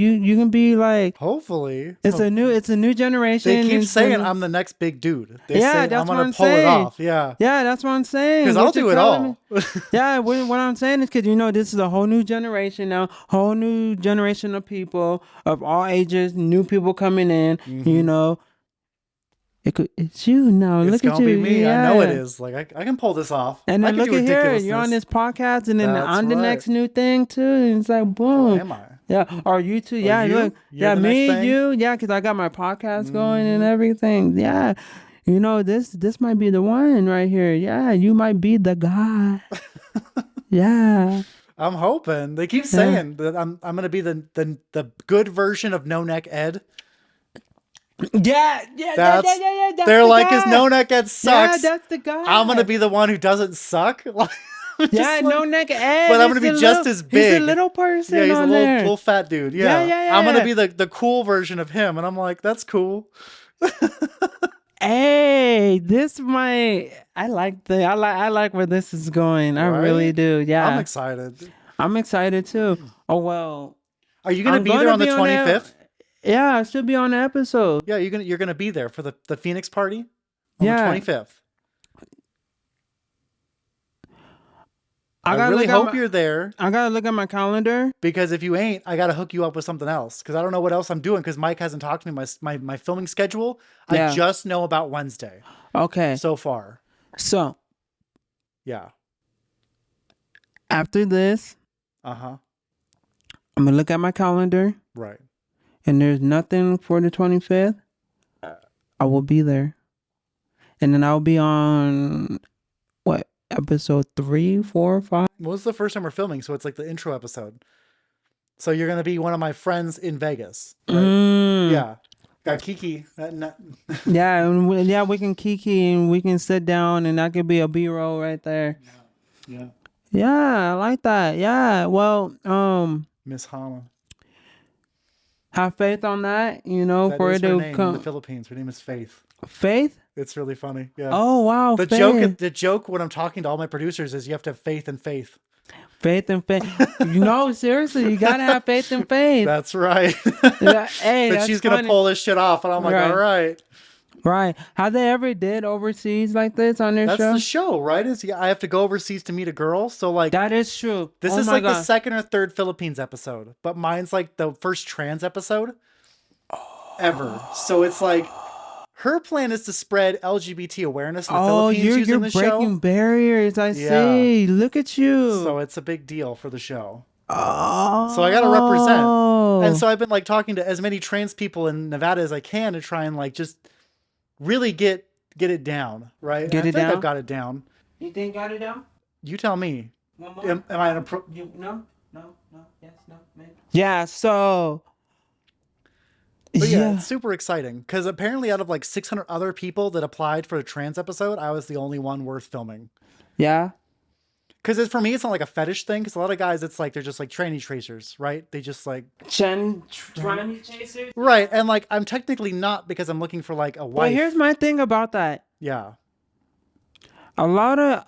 be like. Hopefully, it's a new generation. They keep saying I'm the next big dude. They say that's I'm gonna pull it off. Yeah, that's what I'm saying. Because I'll do it all. Yeah, what I'm saying is because this is a whole new generation now, whole new generation of people of all ages, new people coming in. Mm-hmm. It's you now. Look at you. Be me. Yeah. I know it is. Like I can pull this off. And then look at here, you're on this podcast, and then on the next new thing too. And it's like boom. Oh, am I? Yeah. Or you too. Yeah. Look. Yeah. Me. You. Yeah. Because I got my podcast going and everything. Yeah. This might be the one right here. Yeah. You might be the guy. Yeah. I'm hoping. They keep saying that I'm gonna be the good version of No Neck Ed. Yeah. They're like, his No Neck Ed sucks. Yeah, that's the guy. I'm gonna be the one who doesn't suck. Yeah, no neck. Hey, but I'm gonna he's be a just little- as big. He's a little person Yeah, he's a on little there. little fat dude. Yeah, Yeah, yeah, yeah, I'm gonna yeah. be the cool version of him, and I'm like, that's cool. Hey, this might. I like where this is going. I really Right? do. Yeah, I'm excited. I'm excited too. Oh well, Are you gonna I'm be there gonna on the be on the. 25th? Yeah, I should be on the episode. Yeah, you're gonna be there for the Phoenix party on the Yeah, 25th. I I gotta really look at hope my. you're there I gotta look at my calendar. because if you ain't, I gotta hook you up with something else because I don't know what else I'm doing because Mike hasn't talked to me my filming schedule. I Yeah. just know about Wednesday Okay. so far. So Yeah. after this, Uh-huh. I'm gonna look at my calendar, Right. and there's nothing for the 25th. I will be there, and then I'll be on what episode 3, 4, 5. Well, this is the first time we're filming, so it's like the intro episode. So you're gonna be one of my friends in Vegas. Right? Yeah. Got Kiki. Yeah, and we can kiki and we can sit down, and that could be a B-roll right there. Yeah. Yeah, I like that. Yeah, well, Miss Hana. have faith on that, That for is it her to name in come. the Philippines. Her name is Faith. Faith? It's really funny. Yeah. Oh wow, The faith. joke when I'm talking to all my producers is you have to have faith in faith. Faith and faith. Seriously, you gotta have faith and faith. That's right. Hey, But that's she's gonna funny. pull this shit off, and I'm like, Right. all right. Right. Have they ever did overseas like this on their That's show? the show, right? I have to go overseas to meet a girl. So like That is true. this Oh is my like the God. second or third Philippines episode, but mine's like the first trans episode ever. So it's like her plan is to spread LGBT awareness in the Philippines you're using the breaking show. barriers. I see. Look at you. So it's a big deal for the show. Oh. So I got to represent. And so I've been like talking to as many trans people in Nevada as I can to try and like just really get it down, right? Get I it think down? I've got it down. You think got it down? You tell me. One more. Am I in a No, yes, no, maybe. Yeah. So. But yeah, it's super exciting because apparently out of like 600 other people that applied for a trans episode, I was the only one worth filming. Yeah. Because for me, it's not like a fetish thing. Because a lot of guys, it's like they're just like tranny tracers, right? They just like Tranny chasers. right, and like I'm technically not because I'm looking for like a wife. Well, here's my thing about that. Yeah, A lot of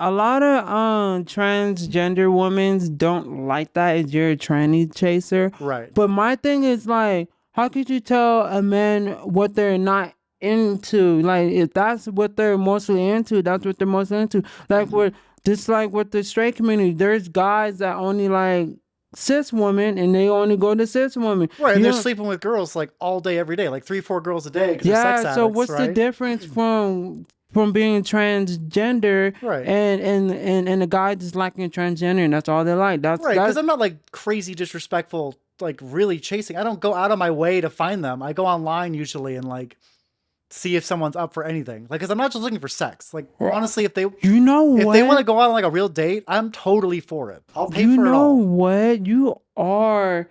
transgender women don't like that if you're a tranny chaser. right. But my thing is like, how could you tell a man what they're not into? Like, if that's what they're mostly into, that's what they're mostly into. Like with just like with the straight community, there's guys that only like cis women and they only go to cis women. Right, and You they're know- sleeping with girls like all day, every day, like 3-4 girls a day. 'Cause they're Yeah. sex So addicts, what's the right? difference from being transgender Right. and the guy just liking transgender and that's all they like? Right, because I'm not like crazy disrespectful, like really chasing. I don't go out of my way to find them. I go online usually and like see if someone's up for anything. Like, because I'm not just looking for sex. Like, honestly, if they you know what? if they want to go out on like a real date, I'm totally for it. I'll pay for it all. What? You are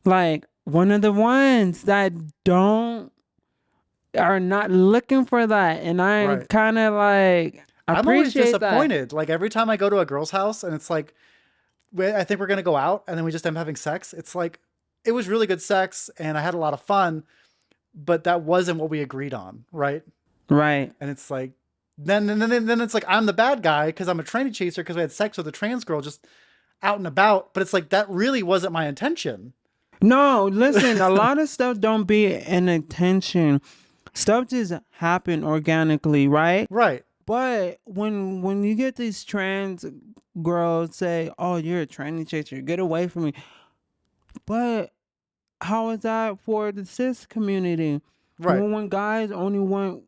like one of the ones that are not looking for that. And I'm Right. kind of like, I'm always appreciate that. disappointed. Like every time I go to a girl's house and it's like, I think we're gonna go out and then we just end up having sex. It's like, it was really good sex and I had a lot of fun, but that wasn't what we agreed on, right? Right. And it's like, then it's like I'm the bad guy because I'm a tranny chaser because we had sex with a trans girl just out and about. But it's like that really wasn't my intention. No, listen, a lot of stuff don't be an intention. Stuff just happen organically, right? Right. But when you get these trans girls say, "Oh, you're a tranny chaser, get away from me," but how is that for the cis community? Right. When guys only want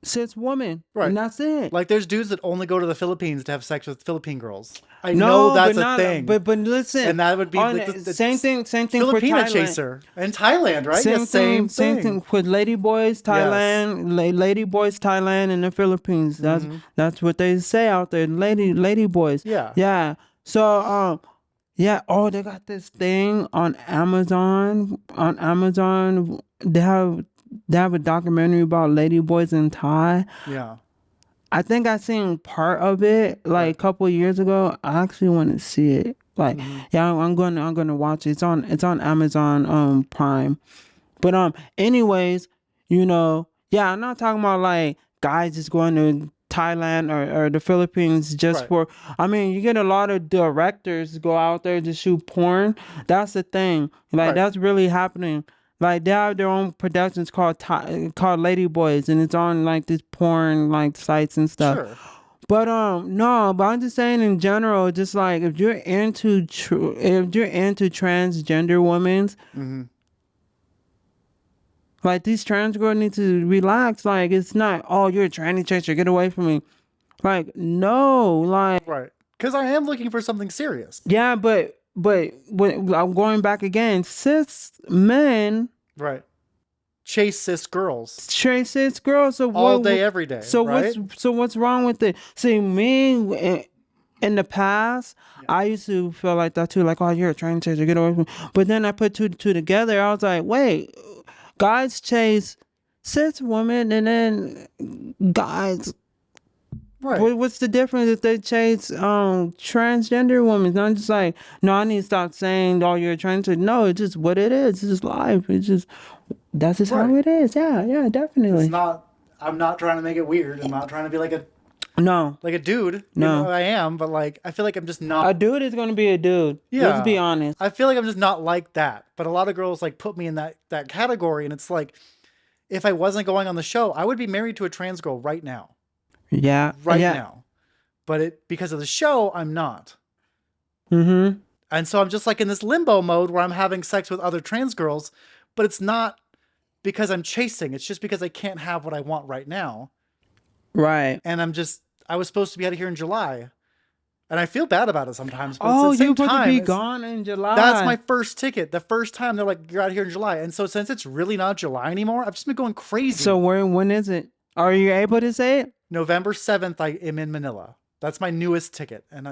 cis women, Right. and that's it. Like there's dudes that only go to the Philippines to have sex with Philippine girls. I know that's a thing. But listen, And that would be on the same thing for Filipina Thailand. chaser in Thailand, right? Same Yeah, same thing with Lady Boys Thailand, Lady Boys Thailand and the Philippines. That's what they say out there, Lady Boys. Yeah. Yeah. So yeah. Oh, they got this thing on Amazon. On Amazon, they have a documentary about Lady Boys in Thai. Yeah. I think I seen part of it like Right. a couple of years ago. I actually want to see it. Like, Mm-hmm. yeah, I'm gonna watch it. It's on Amazon Prime. But anyways, yeah, I'm not talking about like guys just going to Thailand or the Philippines just Right. for. I mean, you get a lot of directors go out there to shoot porn. That's the thing. Like Right. that's really happening. Like they have their own productions called Lady Boys, and it's on like these porn like sites and stuff. Sure. But no, but I'm just saying in general, just like if you're into if you're into transgender women, Mm-hmm. like these trans girls need to relax. Like it's not, oh, you're a tranny chaser, get away from me. Like no, like Right. Because I am looking for something serious. yeah, but when I'm going back again, cis men Right. Chase cis girls straight cis girls. So all what? day, every day. So Right. what's wrong with it? See me in the past. I used to feel like that too, like, oh, you're a tranny chaser, get away from me. But then I put two together. I was like, wait, guys chase cis women, and then guys. Right. What's the difference if they chase transgender women? I'm just like, no, I need to stop saying, oh, you're a transgender. No, it's just what it is. It's just life. It's just that's just how Right. it is. Yeah, definitely. It's not. I'm not trying to make it weird. I'm not trying to be like a No, dude. No. I am, but like I feel like I'm just not. a dude is gonna be a dude. Yeah. Let's be honest. I feel like I'm just not like that. But a lot of girls like put me in that category, and it's like, if I wasn't going on the show, I would be married to a trans girl right now. Yeah, Right yeah. now. But because of the show, I'm not. Mm-hmm. And so I'm just like in this limbo mode where I'm having sex with other trans girls, but it's not because I'm chasing. It's just because I can't have what I want right now. Right. And I was supposed to be out of here in July. And I feel bad about it sometimes. But Oh, at the same you're supposed to time, be it's- gone in July. that's my first ticket. The first time they're like, you're out here in July. And so since it's really not July anymore, I've just been going crazy. So when is it? Are you able to say it? November 7th, I am in Manila. That's my newest ticket. And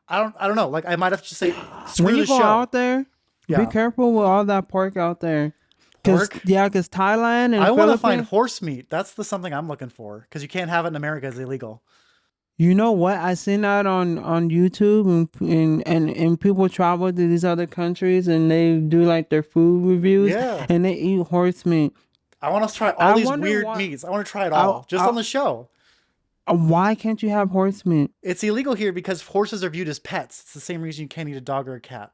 I don't know. Like I might have to say, screw When you the go show. out there, Yeah. be careful with all that pork out there. Pork? Yeah, because Thailand and I want to Philippines. find horse meat. That's something I'm looking for because you can't have it in America. It's illegal. You know what? I seen that on YouTube, and people travel to these other countries and they do like their food reviews. Yeah. And they eat horse meat. I want to try all I these wonder weird why- meats. I want to try it all just on the show. Why can't you have horse meat? It's illegal here because horses are viewed as pets. It's the same reason you can't eat a dog or a cat.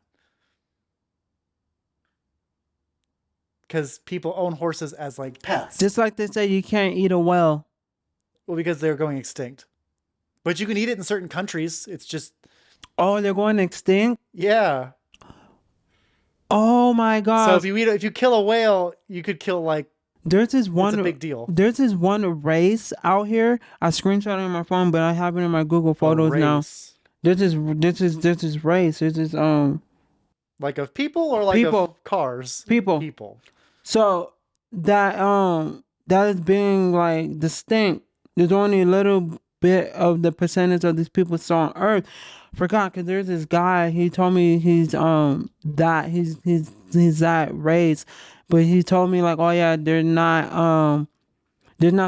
Because people own horses as like pets. Just like they say you can't eat a whale. Well, because they're going extinct. But you can eat it in certain countries. It's just, Oh, they're going extinct? yeah. Oh my god. So if you kill a whale, you could kill like, There's this it's one a big deal. There's this one race out here. I screenshot it on my phone, but I have it in my Google Photos now. Race. There's this race. There's this Like of people or like People. of cars? People. People. So that is being like distinct. There's only a little bit of the percentage of these people still on Earth. Forgot, because there's this guy. He told me he's that race, but he told me like, oh yeah, there's not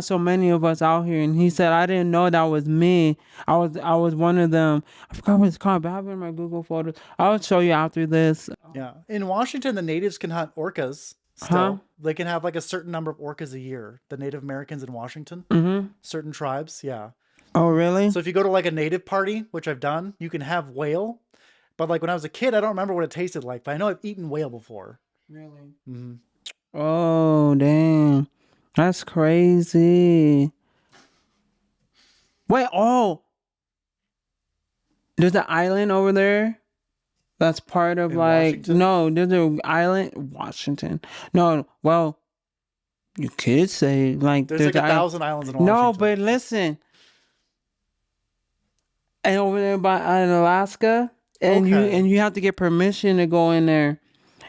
so many of us out here, and he said I didn't know that was me. I was one of them. I forgot what it's called, but I have it in my Google Photos. I'll show you after this. Yeah. In Washington, the natives can hunt orcas still. Huh? They can have like a certain number of orcas a year. The Native Americans in Washington, Mm-hmm. certain tribes. Yeah. Oh really? So if you go to like a native party, which I've done, you can have whale. But like when I was a kid, I don't remember what it tasted like, but I know I've eaten whale before. Really? Mm-hmm. Oh damn, that's crazy. Wait, there's an island over there. That's part of In like Washington? no, there's an island Washington. No, well, you could say like There's like an 1,000 islands in Washington. No, but listen, and over there in Alaska, and Okay. you have to get permission to go in there,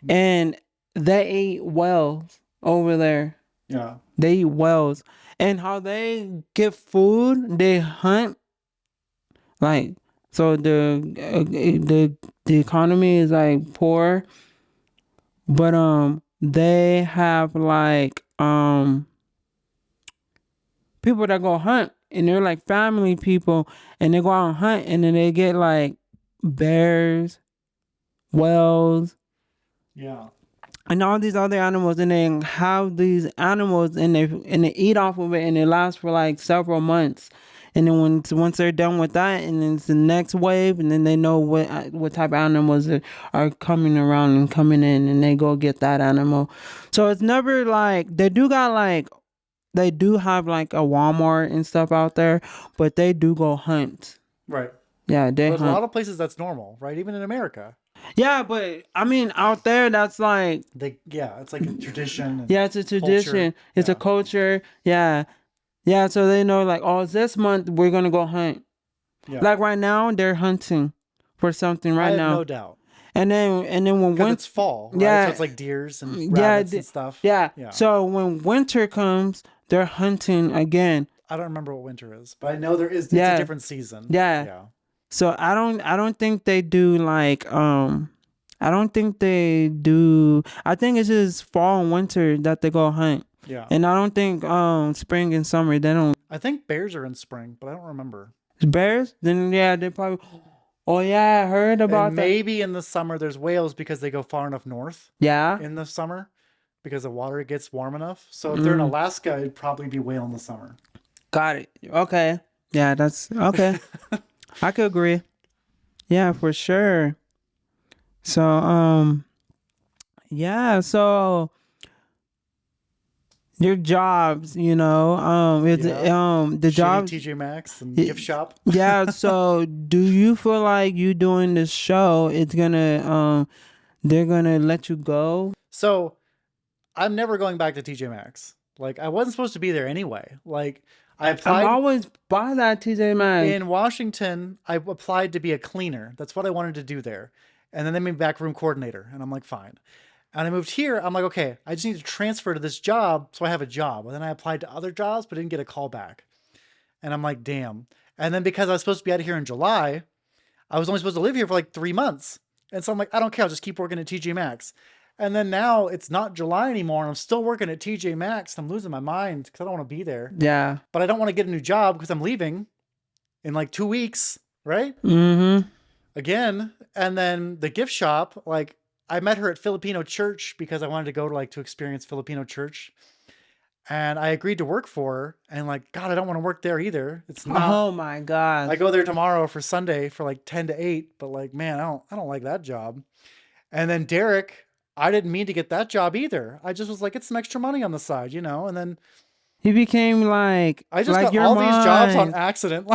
and they eat whales over there. Yeah. They eat whales, and how they get food, they hunt. Like so, the economy is like poor, but they have like people that go hunt and they're like family people, and they go out and hunt, and then they get like bears, whales, Yeah. and all these other animals, and then have these animals, and they eat off of it, and it lasts for like several months. And then once they're done with that, and then it's the next wave, and then they know what type of animals are coming around and coming in, and they go get that animal. So it's never like they do have like a Walmart and stuff out there, but they do go hunt. Right. Yeah, they But a hunt. lot of places that's normal, right? Even in America. Yeah, but I mean, out there, that's like, It's like a tradition. And yeah, it's a tradition. culture. It's a culture. Yeah. Yeah, so they know like, oh, this month we're gonna go hunt. Yeah. Like right now, they're hunting for something I right have now. no doubt. And then when Because winter, it's fall, right? yeah, So it's like deers and rabbits and stuff. yeah. Yeah. So when winter comes, they're hunting again. I don't remember what winter is, but I know there is. It's Yeah. a different season. Yeah. Yeah. So I don't think they do like I don't think they do. I think it's just fall and winter that they go hunt. Yeah. And I don't think spring and summer they don't. I think bears are in spring, but I don't remember. Bears? Then yeah, they probably. Oh yeah, I heard about And that. maybe in the summer there's whales because they go far enough north Yeah. in the summer because the water gets warm enough. So if they're in Alaska, it'd probably be whale in the summer. Got it. Okay. Yeah, that's okay. I could agree. Yeah, for sure. So yeah, so your jobs, it's the jobs. TJ Maxx and gift shop. Yeah, so do you feel like you doing this show, it's gonna they're gonna let you go? So I'm never going back to TJ Maxx. Like I wasn't supposed to be there anyway. Like I applied I'm always by that TJ Maxx. in Washington. I applied to be a cleaner. That's what I wanted to do there. And then they made me back room coordinator. And I'm like, fine. And I moved here. I'm like, okay, I just need to transfer to this job so I have a job. And then I applied to other jobs, but didn't get a call back. And I'm like, damn. And then because I was supposed to be out of here in July, I was only supposed to live here for like 3 months. And so I'm like, I don't care. I'll just keep working at TJ Maxx. And then now it's not July anymore. And I'm still working at TJ Maxx. I'm losing my mind because I don't want to be there. Yeah. But I don't want to get a new job because I'm leaving in like 2 weeks, right? Mm-hmm. Again. And then the gift shop, like I met her at Filipino church because I wanted to go to experience Filipino church. And I agreed to work for her. And like, God, I don't want to work there either. It's not. Oh my God. I go there tomorrow for Sunday for like 10 to 8. But like, man, I don't like that job. And then Derek, I didn't mean to get that job either. I just was like, it's some extra money on the side, And then he became like I just like got your all these jobs on mind. accident.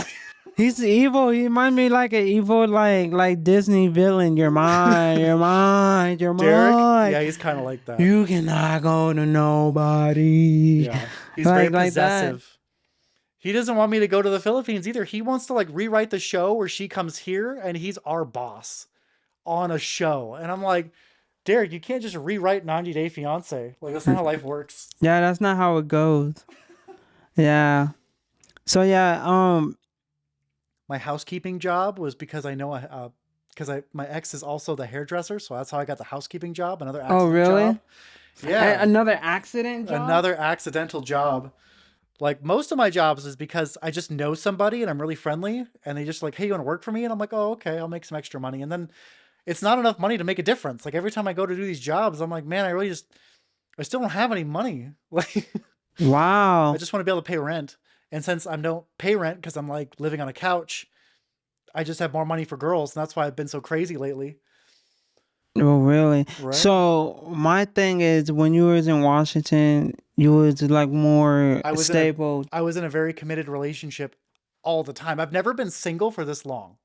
He's evil. He might be like an evil, like Disney villain. Your mind, your mind, your Derek, mind. yeah, he's kind of like that. You cannot go to nobody. Yeah, he's very Like that. possessive. He doesn't want me to go to the Philippines either. He wants to like rewrite the show where she comes here and he's our boss on a show. And I'm like, Derek, you can't just rewrite 90 Day Fiance. Like that's not how life works. Yeah, that's not how it goes. Yeah. So yeah, My housekeeping job was because I know my ex is also the hairdresser, so that's how I got the housekeeping job. Another accident really? job. Yeah, another accident job? another accidental job. Like most of my jobs is because I just know somebody and I'm really friendly, and they just like, hey, you want to work for me? And I'm like, oh, okay, I'll make some extra money. And then it's not enough money to make a difference. Like every time I go to do these jobs, I'm like, man, I still don't have any money. Like, Wow. I just want to be able to pay rent. And since I don't pay rent because I'm like living on a couch, I just have more money for girls. And that's why I've been so crazy lately. Oh, really? Right. So my thing is, when you was in Washington, you was like more stable. I was in a very committed relationship all the time. I've never been single for this long.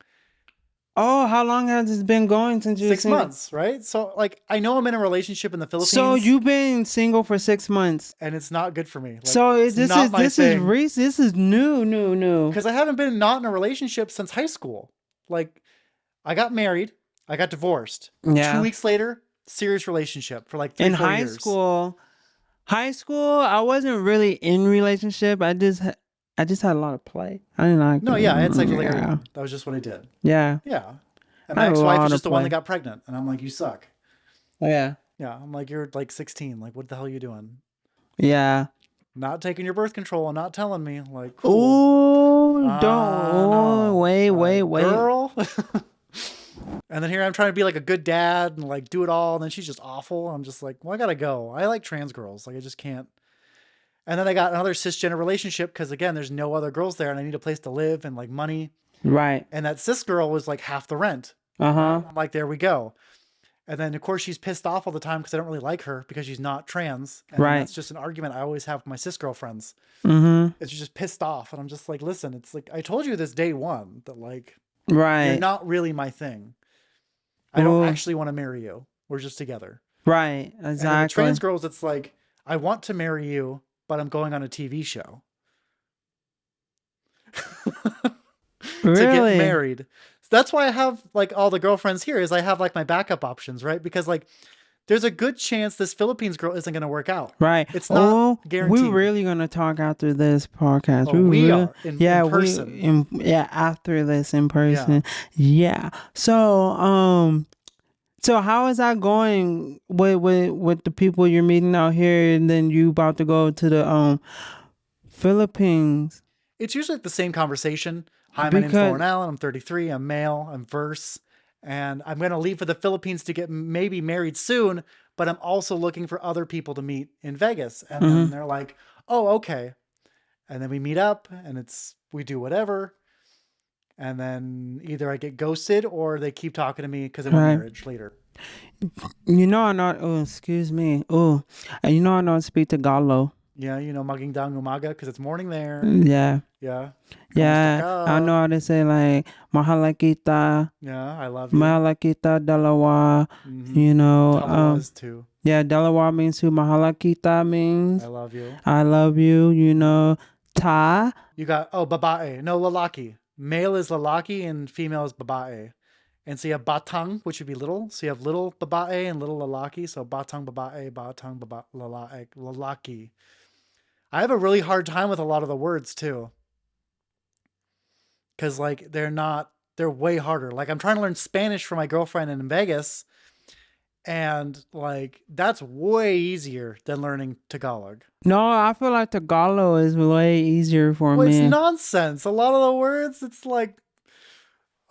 Oh, how long has this been going since you 6 months, right? So like, I know I'm in a relationship in the Philippines. So you've been single for 6 months. And it's not good for me. Like, So this is recent. This is new. Because I haven't been not in a relationship since high school. Like, I got married, I got divorced. Yeah. 2 weeks later, serious relationship for like 3-4 years. In high school, I wasn't really in relationship. I just had a lot of play. I didn't like. No, yeah, I had sex with like yeah. everyone. That was just what I did. Yeah. Yeah. And I my had a ex-wife lot is of just the one play. that got pregnant. And I'm like, you suck. Yeah. Yeah. I'm like, you're like 16. Like, what the hell are you doing? Yeah. Not taking your birth control and not telling me. Like, cool. don't. Oh, no. wait. Girl. And then here I'm trying to be like a good dad and like do it all. And then she's just awful. I'm just like, well, I gotta go. I like trans girls. Like I just can't. And then I got another cisgender relationship because again, there's no other girls there and I need a place to live and like money. Right. And that cis girl was like half the rent. Uh-huh. I'm like, there we go. And then of course she's pissed off all the time because I don't really like her because she's not trans. And Right. that's just an argument I always have with my cis girlfriends. Mm-hmm. It's just pissed off. And I'm just like, listen, it's like I told you this day one that like Right. you're not really my thing. I don't Ooh. actually want to marry you. We're just together. Right. And then with Exactly. trans girls, it's like, I want to marry you, but I'm going on a TV show. To get Really? married. That's why I have like all the girlfriends here is I have like my backup options, right? Because like there's a good chance this Philippines girl isn't going to work out. Right. It's not guaranteed. We're really gonna talk after this podcast. Oh, we are in person. After this in person. Yeah. So so how is that going with the people you're meeting out here, and then you about to go to the Philippines? It's usually the same conversation. Hi, my name's Loren Allen. I'm 33. I'm male. I'm verse. And I'm going to leave for the Philippines to get maybe married soon. But I'm also looking for other people to meet in Vegas. And then they're like, oh, okay. And then we meet up and we do whatever. And then either I get ghosted or they keep talking to me because they want marriage later. You know, I'm not, excuse me. Oh, and you know, I don't speak Tagalog. Yeah, you know, maging umaga because it's morning there. Yeah. Yeah. Yeah. I know how to say like, mahala kita. Yeah, I love you. Mahala kita dalawa. You know. Dalawa's too. Yeah, dalawa means who. Mahala kita means I love you. I love you. You know. Ta. You got, babae. No, lalaki. Male is lalaki and female is babae. And so you have batang, which would be little. So you have little babae and little lalaki. So batang babae, lalaki. I have a really hard time with a lot of the words too. Because like they're way harder. Like I'm trying to learn Spanish for my girlfriend in Vegas. And like that's way easier than learning Tagalog. No, I feel like Tagalog is way easier for me. It's nonsense. A lot of the words, it's like,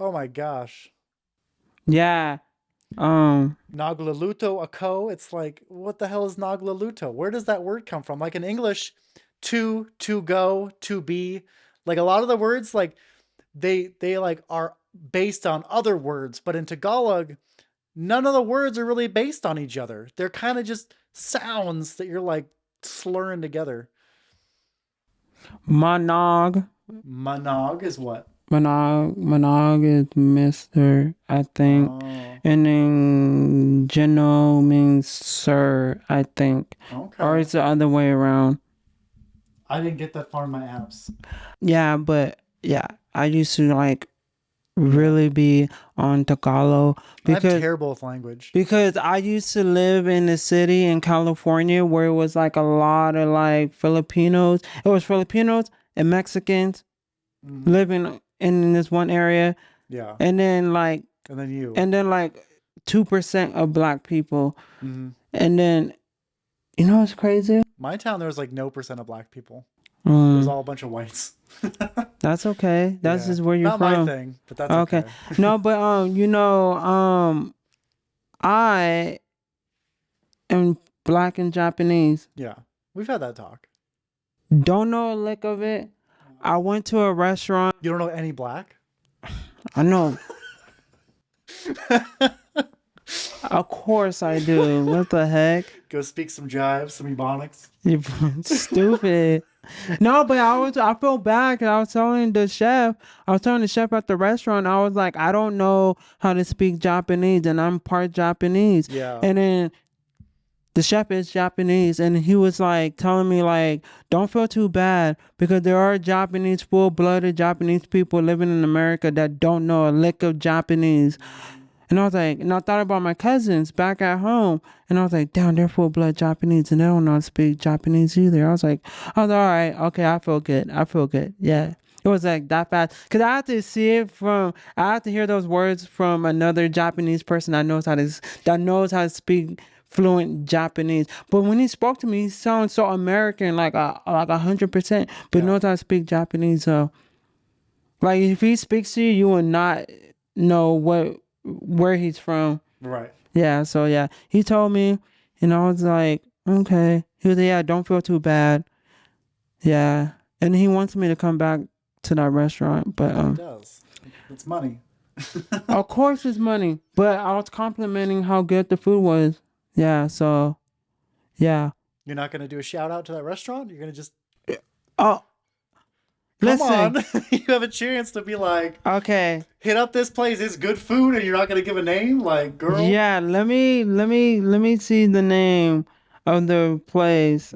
oh my gosh. Yeah. Naglaluto ako. It's like, what the hell is naglaluto? Where does that word come from? Like in English, to go, to be. Like a lot of the words, like they like are based on other words, but in Tagalog, none of the words are really based on each other. They're kind of just sounds that you're like slurring together. Manog. Manog is what? Manog is Mr., I think. Oh. And then Geno means sir, I think. Okay. Or it's the other way around. I didn't get that far in my apps. Yeah, but yeah, I used to like really be on Tagalog I'm terrible with language. because I used to live in a city in California where it was like a lot of like Filipinos. It was Filipinos and Mexicans living in this one area. Yeah. And then like And then you. and then like 2% of black people. Mm-hmm. And then you know what's crazy? My town, there was like no % of black people. It was all a bunch of whites. That's okay. That's just where you're Not from. my thing, but that's okay. No, but you know, I am black and Japanese. Yeah. We've had that talk. Don't know a lick of it. I went to a restaurant. You don't know any black? I know. Of course I do. What the heck? Go speak some jive, some ebonics. You're stupid. No, but I felt bad because I was telling the chef at the restaurant, I was like, I don't know how to speak Japanese and I'm part Japanese. Yeah. And then the chef is Japanese and he was like telling me like, don't feel too bad because there are Japanese, full-blooded Japanese people living in America that don't know a lick of Japanese. And I was like, and I thought about my cousins back at home. And I was like, damn, they're full-blood Japanese and they don't know how to speak Japanese either. I was like, all right, okay, I feel good. Yeah. It was like that fast. Because I had to hear those words from another Japanese person that knows how to speak fluent Japanese. But when he spoke to me, he sounded so American, like 100%, but knows how to speak Japanese. So Like if he speaks to you, you will not know where he's from. Right. Yeah, so yeah, he told me, and I was like, okay. He was like, yeah, don't feel too bad. Yeah, and he wants me to come back to that restaurant, but He does. It's money. of course it's money. But I was complimenting how good the food was. Yeah, so yeah. You're not gonna do a shout out to that restaurant? You're gonna just Oh, come listen. on. You have a chance to be like, Okay. hit up this place, it's good food, and you're not gonna give a name? Like, girl. Yeah, let me see the name of the place.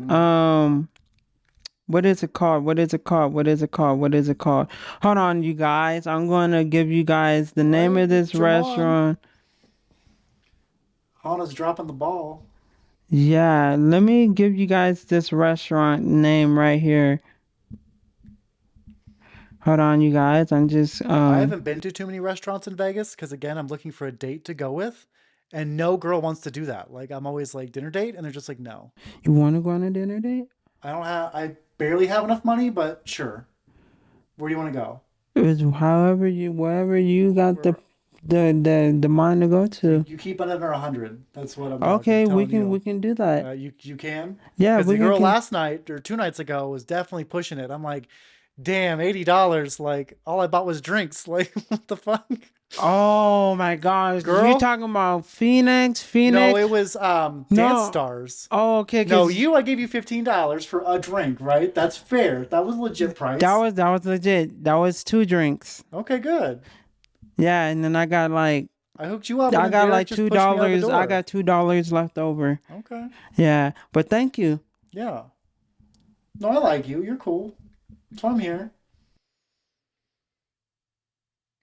What is it called? What is it called? What is it called? What is it called? Hold on, you guys. I'm going to give you guys the name of this restaurant. Hana's dropping the ball. Yeah, let me give you guys this restaurant name right here. Hold on, you guys. I'm just I haven't been to too many restaurants in Vegas because again, I'm looking for a date to go with, and no girl wants to do that. Like, I'm always like dinner date, and they're just like, no. You want to go on a dinner date? I barely have enough money, but sure. Where do you want to go? It's wherever you got the mind to go to. You keep it under 100. That's what I'm Okay, we telling you. can do that. You can? Yeah, Because we the girl can. last night or 2 nights ago was definitely pushing it. I'm like, damn, $80. Like, all I bought was drinks. Like, what the fuck? Oh my gosh, Girl? you talking about Phoenix? No, it was No. Dance Stars. Oh, okay. No, I gave you $15 for a drink, right? That's fair. That was legit price. That was legit. That was 2 drinks. Okay, good. Yeah, and then I got like I hooked you up. I and got Derek like just pushed me out the $2. I door. got $2 left over. Okay. Yeah, but thank you. Yeah. No, I like you. You're cool. That's why I'm here.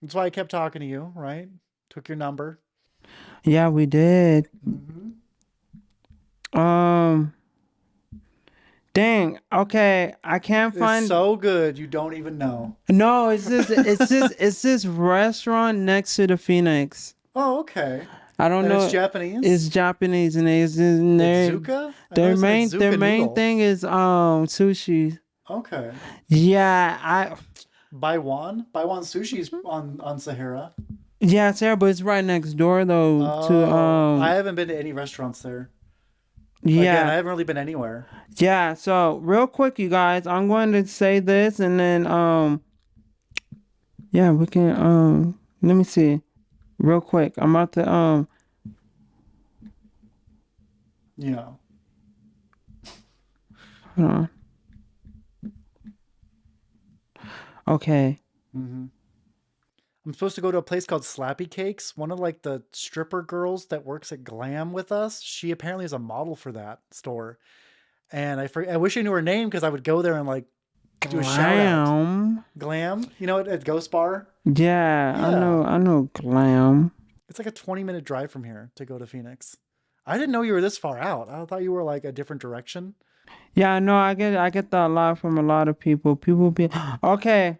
That's why I kept talking to you, right? Took your number. Yeah, we did. Dang. Okay, I can't find. It's so good you don't even know. No, it's this restaurant next to the Phoenix. Oh, okay. I don't And know. it's Japanese? It's Japanese, and it's in there. It's Zuka? I Their know it's like main Zuka noodle. thing is sushi. Okay. Yeah, Baiwan Sushi's on Sahara. yeah, Sarah, but it's right next door though to I haven't been to any restaurants there. yeah. Again, I haven't really been anywhere. Yeah, so real quick, you guys, I'm going to say this and then yeah, we can let me see. Real quick. I'm about to You know. hold on. Okay. I'm supposed to go to a place called Slappy Cakes. One of like the stripper girls that works at Glam with us. She apparently is a model for that store. And I wish I knew her name because I would go there and like do a shout out. Glam, you know, at Ghost Bar. Yeah, I know Glam. It's like a 20-minute drive from here to go to Phoenix. I didn't know you were this far out. I thought you were like a different direction. Yeah, no, I get that a lot from a lot of people. People be okay.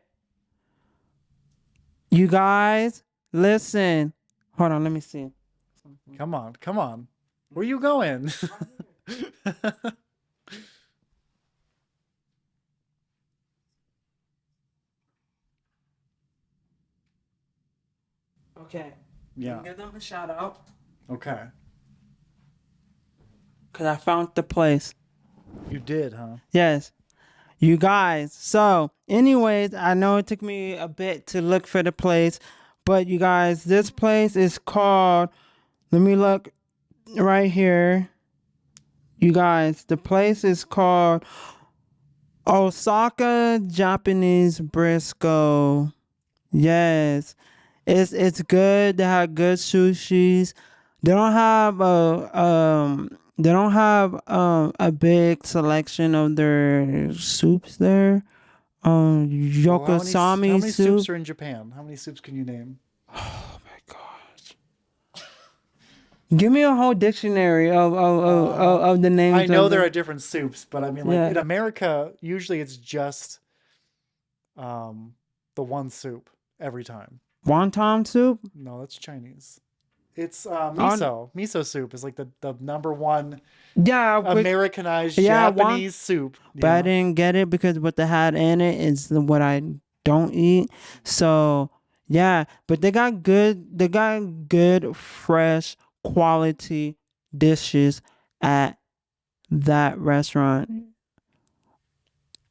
You guys, listen. Hold on, let me see. Come on. Where you going? Okay. Yeah. Give them a shout out. Okay. Cause I found the place. You did, huh? Yes. You guys. So, anyways, I know it took me a bit to look for the place, but you guys, this place is called, let me look right here. You guys, the place is called Osaka Japanese Briscoe. Yes. It's good. They have good sushis. They don't have a big selection of their soups there. Yokosuami How many soup. soups are in Japan? How many soups can you name? Oh my gosh! Give me a whole dictionary of the names. I know of there are different soups, but I mean, like Yeah. in America, usually it's just the one soup every time. wonton soup. No, that's Chinese. It's miso. Miso soup is like the number one Yeah, Americanized Yeah, Japanese soup. but I didn't get it because what they had in it is what I don't eat. So yeah, but they got good fresh quality dishes at that restaurant.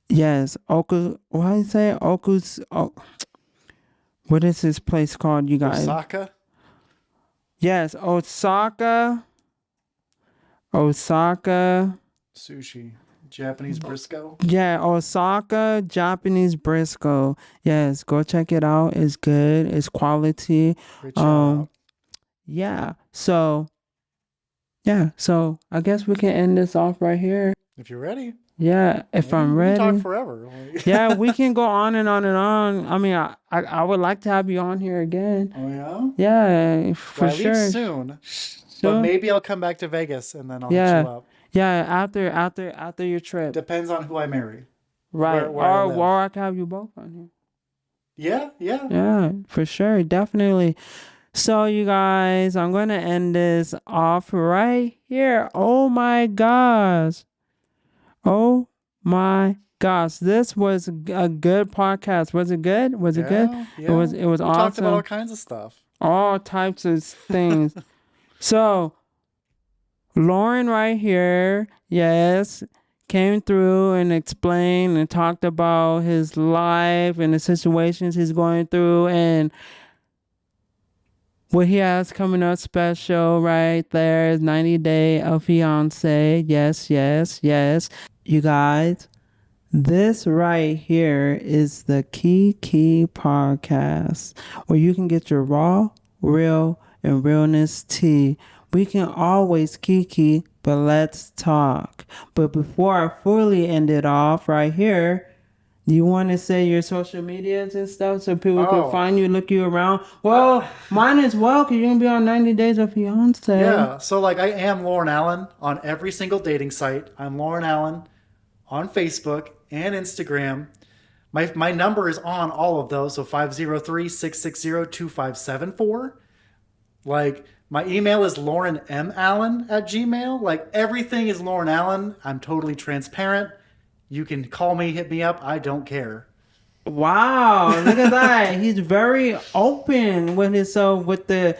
Yes, Oku. What do you say? Oku's. Oh, what is this place called, you guys? Osaka Yes, Osaka. sushi, Japanese briscoe. Yeah, Osaka Japanese briscoe. Yes, go check it out. It's good. It's quality. Great job. Yeah. So I guess we can end this off right here. If you're ready, Yeah, if I'm we can ready. talk forever. Yeah, we can go on and on and on. I mean, I would like to have you on here again. Oh yeah. Yeah, for Well, I sure. leave soon, but maybe I'll come back to Vegas and then I'll hit Yeah. you up. Yeah, after your trip. Depends on who I marry. Right. where I live. Or I can have you both on here. Yeah. Yeah, for sure. Definitely. So, you guys, I'm going to end this off right here. Oh my gosh. Oh my gosh. This was a good podcast. Was it good? Was it good? Yeah. It was We awesome. talked about all kinds of stuff. All types of things. So, Loren right here, yes, came through and explained and talked about his life and the situations he's going through and what he has coming up special right there is 90 Day of Fiance. Yes. You guys, this right here is the Key podcast where you can get your raw, real, and realness tea. We can always kiki, but let's talk. But before I fully end it off right here, do you want to say your social medias and stuff so people can find you, look you around? Well, mine as well, because you're going to be on 90 Days of Fiance. Yeah, so like I am Loren Allen on every single dating site. I'm Loren Allen on Facebook and Instagram. My number is on all of those, so 503-660-2574. Like, my email is lorenmallen@gmail. Like, everything is Loren Allen. I'm totally transparent. You can call me, hit me up. I don't care. Wow, look at that. He's very open with his with the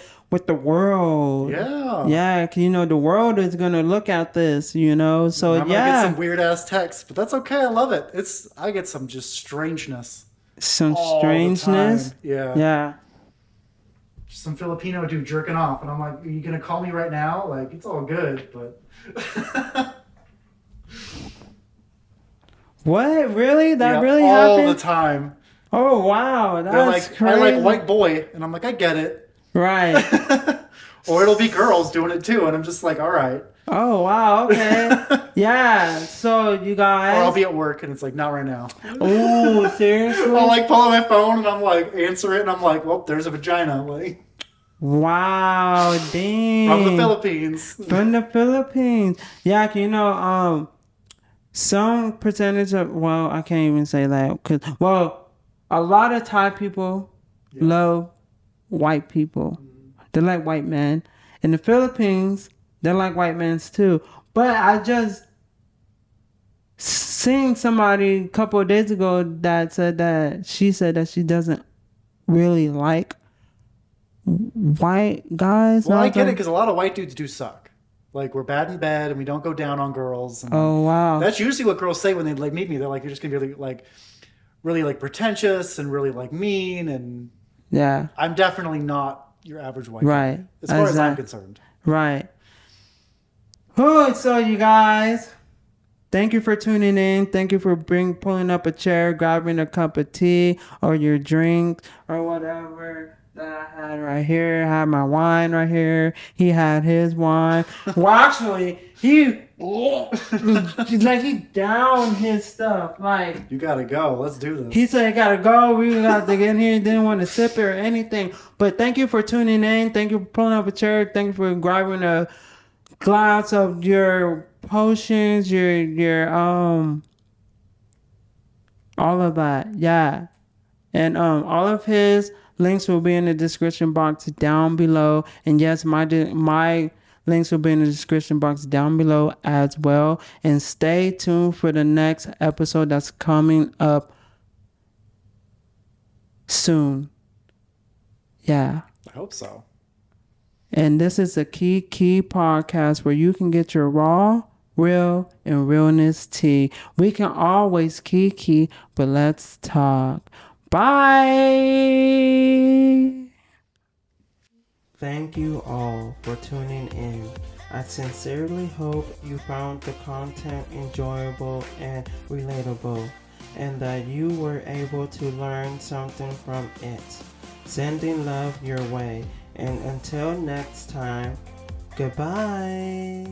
world. Yeah. Yeah, 'cause, the world is going to look at this, so I'm gonna get some weird ass texts, but that's okay. I love it. I get some just strangeness. Some all the strangeness. time. Yeah. Yeah. Just some Filipino dude jerking off, and I'm like, "Are you gonna call me right now?" Like, it's all good, but. What? Really? That really all happened? the time. Oh, wow. They're That's like, crazy. I like white boy, and I'm like, I get it. Right. Or it'll be girls doing it too, and I'm just like, all right. Oh, wow. Okay. Yeah. So, you guys. Or I'll be at work, and it's like, not right now. Oh, seriously? I'll like pull out my phone, and I'm like, answer it, and I'm like, well, there's a vagina. Like, wow. Dang. from the Philippines. From the Philippines. Yeah, some percentage of, well, I can't even say that. A lot of Thai people love white people. They like white men. In the Philippines, they like white men too. But I just seen somebody a couple of days ago that said that she doesn't really like white guys. Well, I get it, because a lot of white dudes do suck. Like, we're bad in bed, and we don't go down on girls. And oh, wow. that's usually what girls say when they like meet me. They're like, you're just gonna be really like pretentious and really like mean, and yeah, I'm definitely not your average white right guy, as far as I'm concerned. Right. Oh, so you guys, thank you for tuning in. Thank you for pulling up a chair, grabbing a cup of tea or your drink or whatever that I had right here. I had my wine right here. He had his wine. Well, actually, he downed his stuff. Like, You gotta go. Let's do this. he said, I gotta go. We got to get in here. He didn't want to sip it or anything. But thank you for tuning in. Thank you for pulling up a chair. Thank you for grabbing a glass of your potions, your all of that. Yeah. And all of his links will be in the description box down below. And yes, my links will be in the description box down below as well. And stay tuned for the next episode that's coming up soon. Yeah. I hope so. And this is a key podcast where you can get your raw, real, and realness tea. We can always key, but let's talk. Bye. Thank you all for tuning in. I sincerely hope you found the content enjoyable and relatable, and that you were able to learn something from it. Sending love your way, and until next time, goodbye.